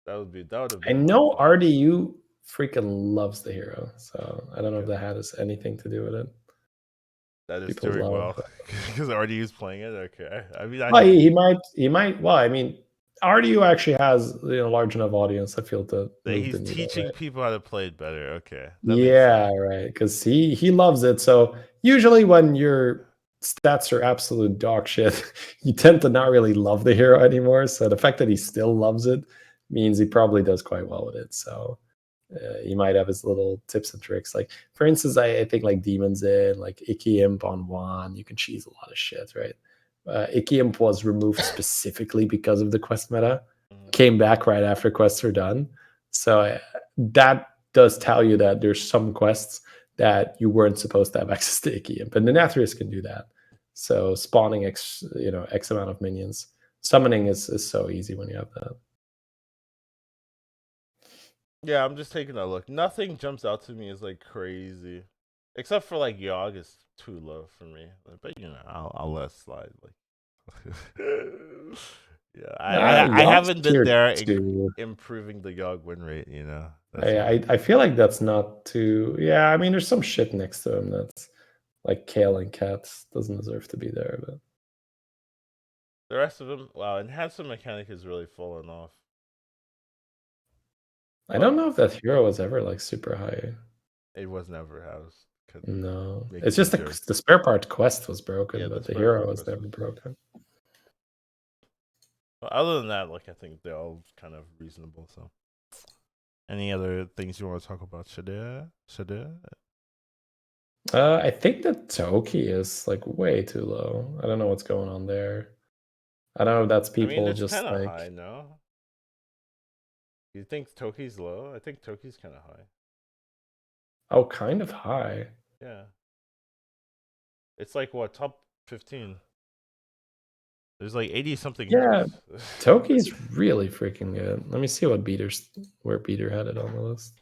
S1: That would have been.
S2: I know RDU freaking loves the hero, so I don't know if that has anything to do with it.
S1: That is people doing well because RDU's playing it. Okay, I mean,
S2: he might. Well, I mean, RDU actually has a large enough audience. I feel that
S1: he's teaching people how to play it better. Okay,
S2: yeah, right. Because he loves it. So usually when your stats are absolute dog shit, you tend to not really love the hero anymore. So the fact that he still loves it means he probably does quite well with it. So he might have his little tips and tricks. Like, for instance, I think like Demons in, like Icky Imp on 1, you can cheese a lot of shit, right? Icky Imp was removed specifically because of the quest meta. Came back right after quests are done. So that does tell you that there's some quests that you weren't supposed to have access to Icky Imp. And the Nathrius can do that. So spawning X amount of minions. Summoning is so easy when you have that.
S1: Yeah, I'm just taking a look. Nothing jumps out to me as like crazy, except for like Yogg is too low for me. But I'll let it slide. Like, yeah, I haven't been there improving the Yogg win rate.
S2: I feel like that's not too. Yeah, I mean, there's some shit next to him that's like Kale and Cats doesn't deserve to be there, but
S1: the rest of them, wow, enhancement mechanic is really fallen off.
S2: I don't know if that hero was ever like super high.
S1: It was never housed.
S2: No, it's just the spare part quest was broken, but the hero was never broken.
S1: Well, other than that, like I think they're all kind of reasonable. So, any other things you want to talk about, Shadir?
S2: I think that Toki is like way too low. I don't know what's going on there. I don't know if that's people
S1: it's
S2: just like
S1: high, no? You think Toki's low? I think Toki's kind of high.
S2: Oh, kind of high.
S1: Yeah. It's like what, top 15? There's like 80 something.
S2: Yeah, Toki's really freaking good. Let me see where Beater had it on the list.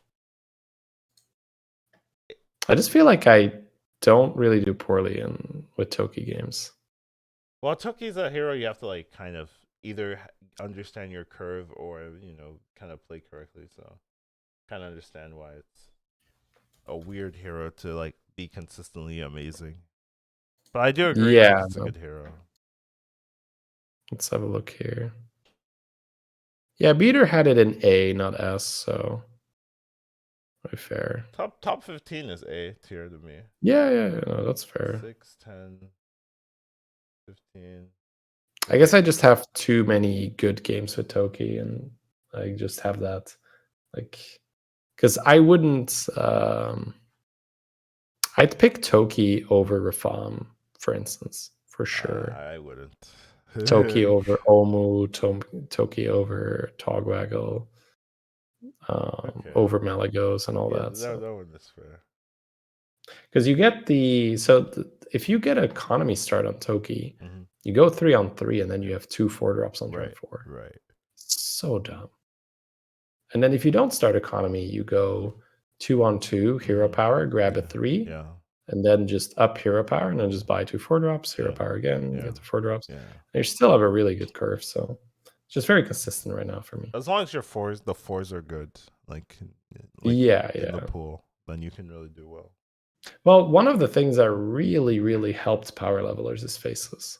S2: I just feel like I don't really do poorly with Toki games.
S1: Well, Toki's a hero you have to like kind of either understand your curve or kind of play correctly. So, kind of understand why it's a weird hero to like be consistently amazing. But I do agree, it's a good hero.
S2: Let's have a look here. Yeah, Beater had it in A, not S, so very fair.
S1: Top 15 is A tier to me.
S2: Yeah, no, that's fair.
S1: 6, 10, 15.
S2: I guess I just have too many good games with Toki, and I just have that, like, because I wouldn't. I'd pick Toki over Rafam, for instance, for sure.
S1: I wouldn't.
S2: Toki over Omu, Toki over Togwaggle, over Malagos and all that.
S1: That one is fair.
S2: Because you get if you get economy start on Toki, you go 3-on-3, and then you have 2 4-drops on turn 4.
S1: Right.
S2: So dumb. And then if you don't start economy, you go 2-on-2, hero power, grab a 3, and then just up hero power, and then just buy 2 4-drops, hero power again, get the 4-drops. And you still have a really good curve. So it's just very consistent right now for me.
S1: As long as the 4s are good, like in the pool, then you can really do well.
S2: Well, one of the things that really, really helped power levelers is Faceless.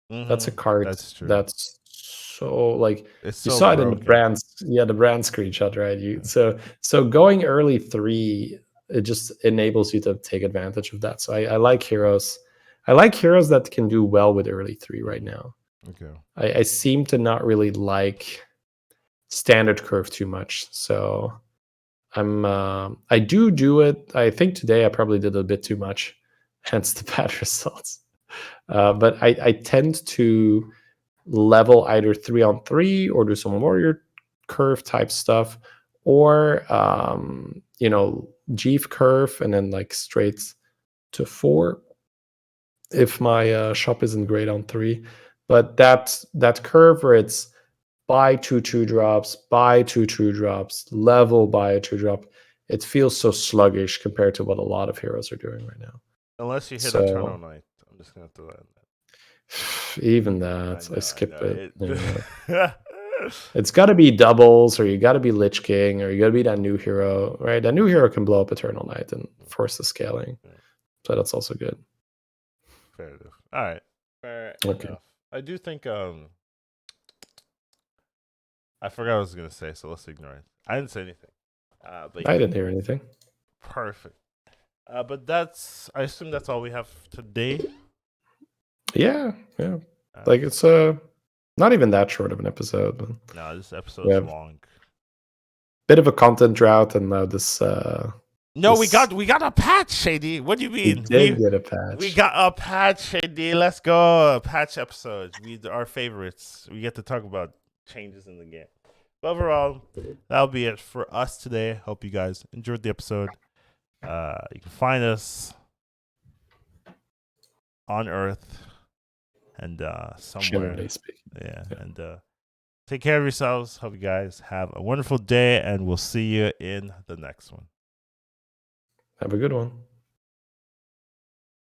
S2: That's a card that's so, like,
S1: it's
S2: you
S1: so
S2: saw it
S1: broken.
S2: in the brand screenshot, right? So going early 3, it just enables you to take advantage of that. So I like heroes. I like heroes that can do well with early 3 right now.
S1: Okay.
S2: I seem to not really like standard curve too much. So I do it. I think today I probably did a bit too much, hence the bad results. But I tend to level either 3-on-3 or do some warrior curve type stuff, or Jeeve curve and then like straight to 4 if my shop isn't great on 3. But that curve where it's buy 2 2-drops, buy 2 2-drops, level buy a 2-drop, it feels so sluggish compared to what a lot of heroes are doing right now.
S1: Unless you hit Eternal Knight. I'm just going to throw that in there.
S2: Even that, I skip it. It's got to be doubles, or you got to be Lich King, or you got to be that new hero, right? That new hero can blow up Eternal Knight and force the scaling. So that's also good.
S1: Fair enough. All right. Fair enough. I do think I forgot what I was going to say, so let's ignore it. I didn't say anything. But
S2: I didn't hear anything.
S1: Perfect. But I assume that's all we have today.
S2: Yeah. Like, it's not even that short of an episode. But
S1: no, this episode is long.
S2: Bit of a content drought, and now this.
S1: No, we got a patch, Shady. What do you mean?
S2: We did get a patch.
S1: We got a patch, Shady. Let's go. Patch episodes. Our favorites. We get to talk about changes in the game. But overall, that'll be it for us today. Hope you guys enjoyed the episode. You can find us on Earth and somewhere. And take care of yourselves. Hope you guys have a wonderful day, and we'll see you in the next one.
S2: Have a good one.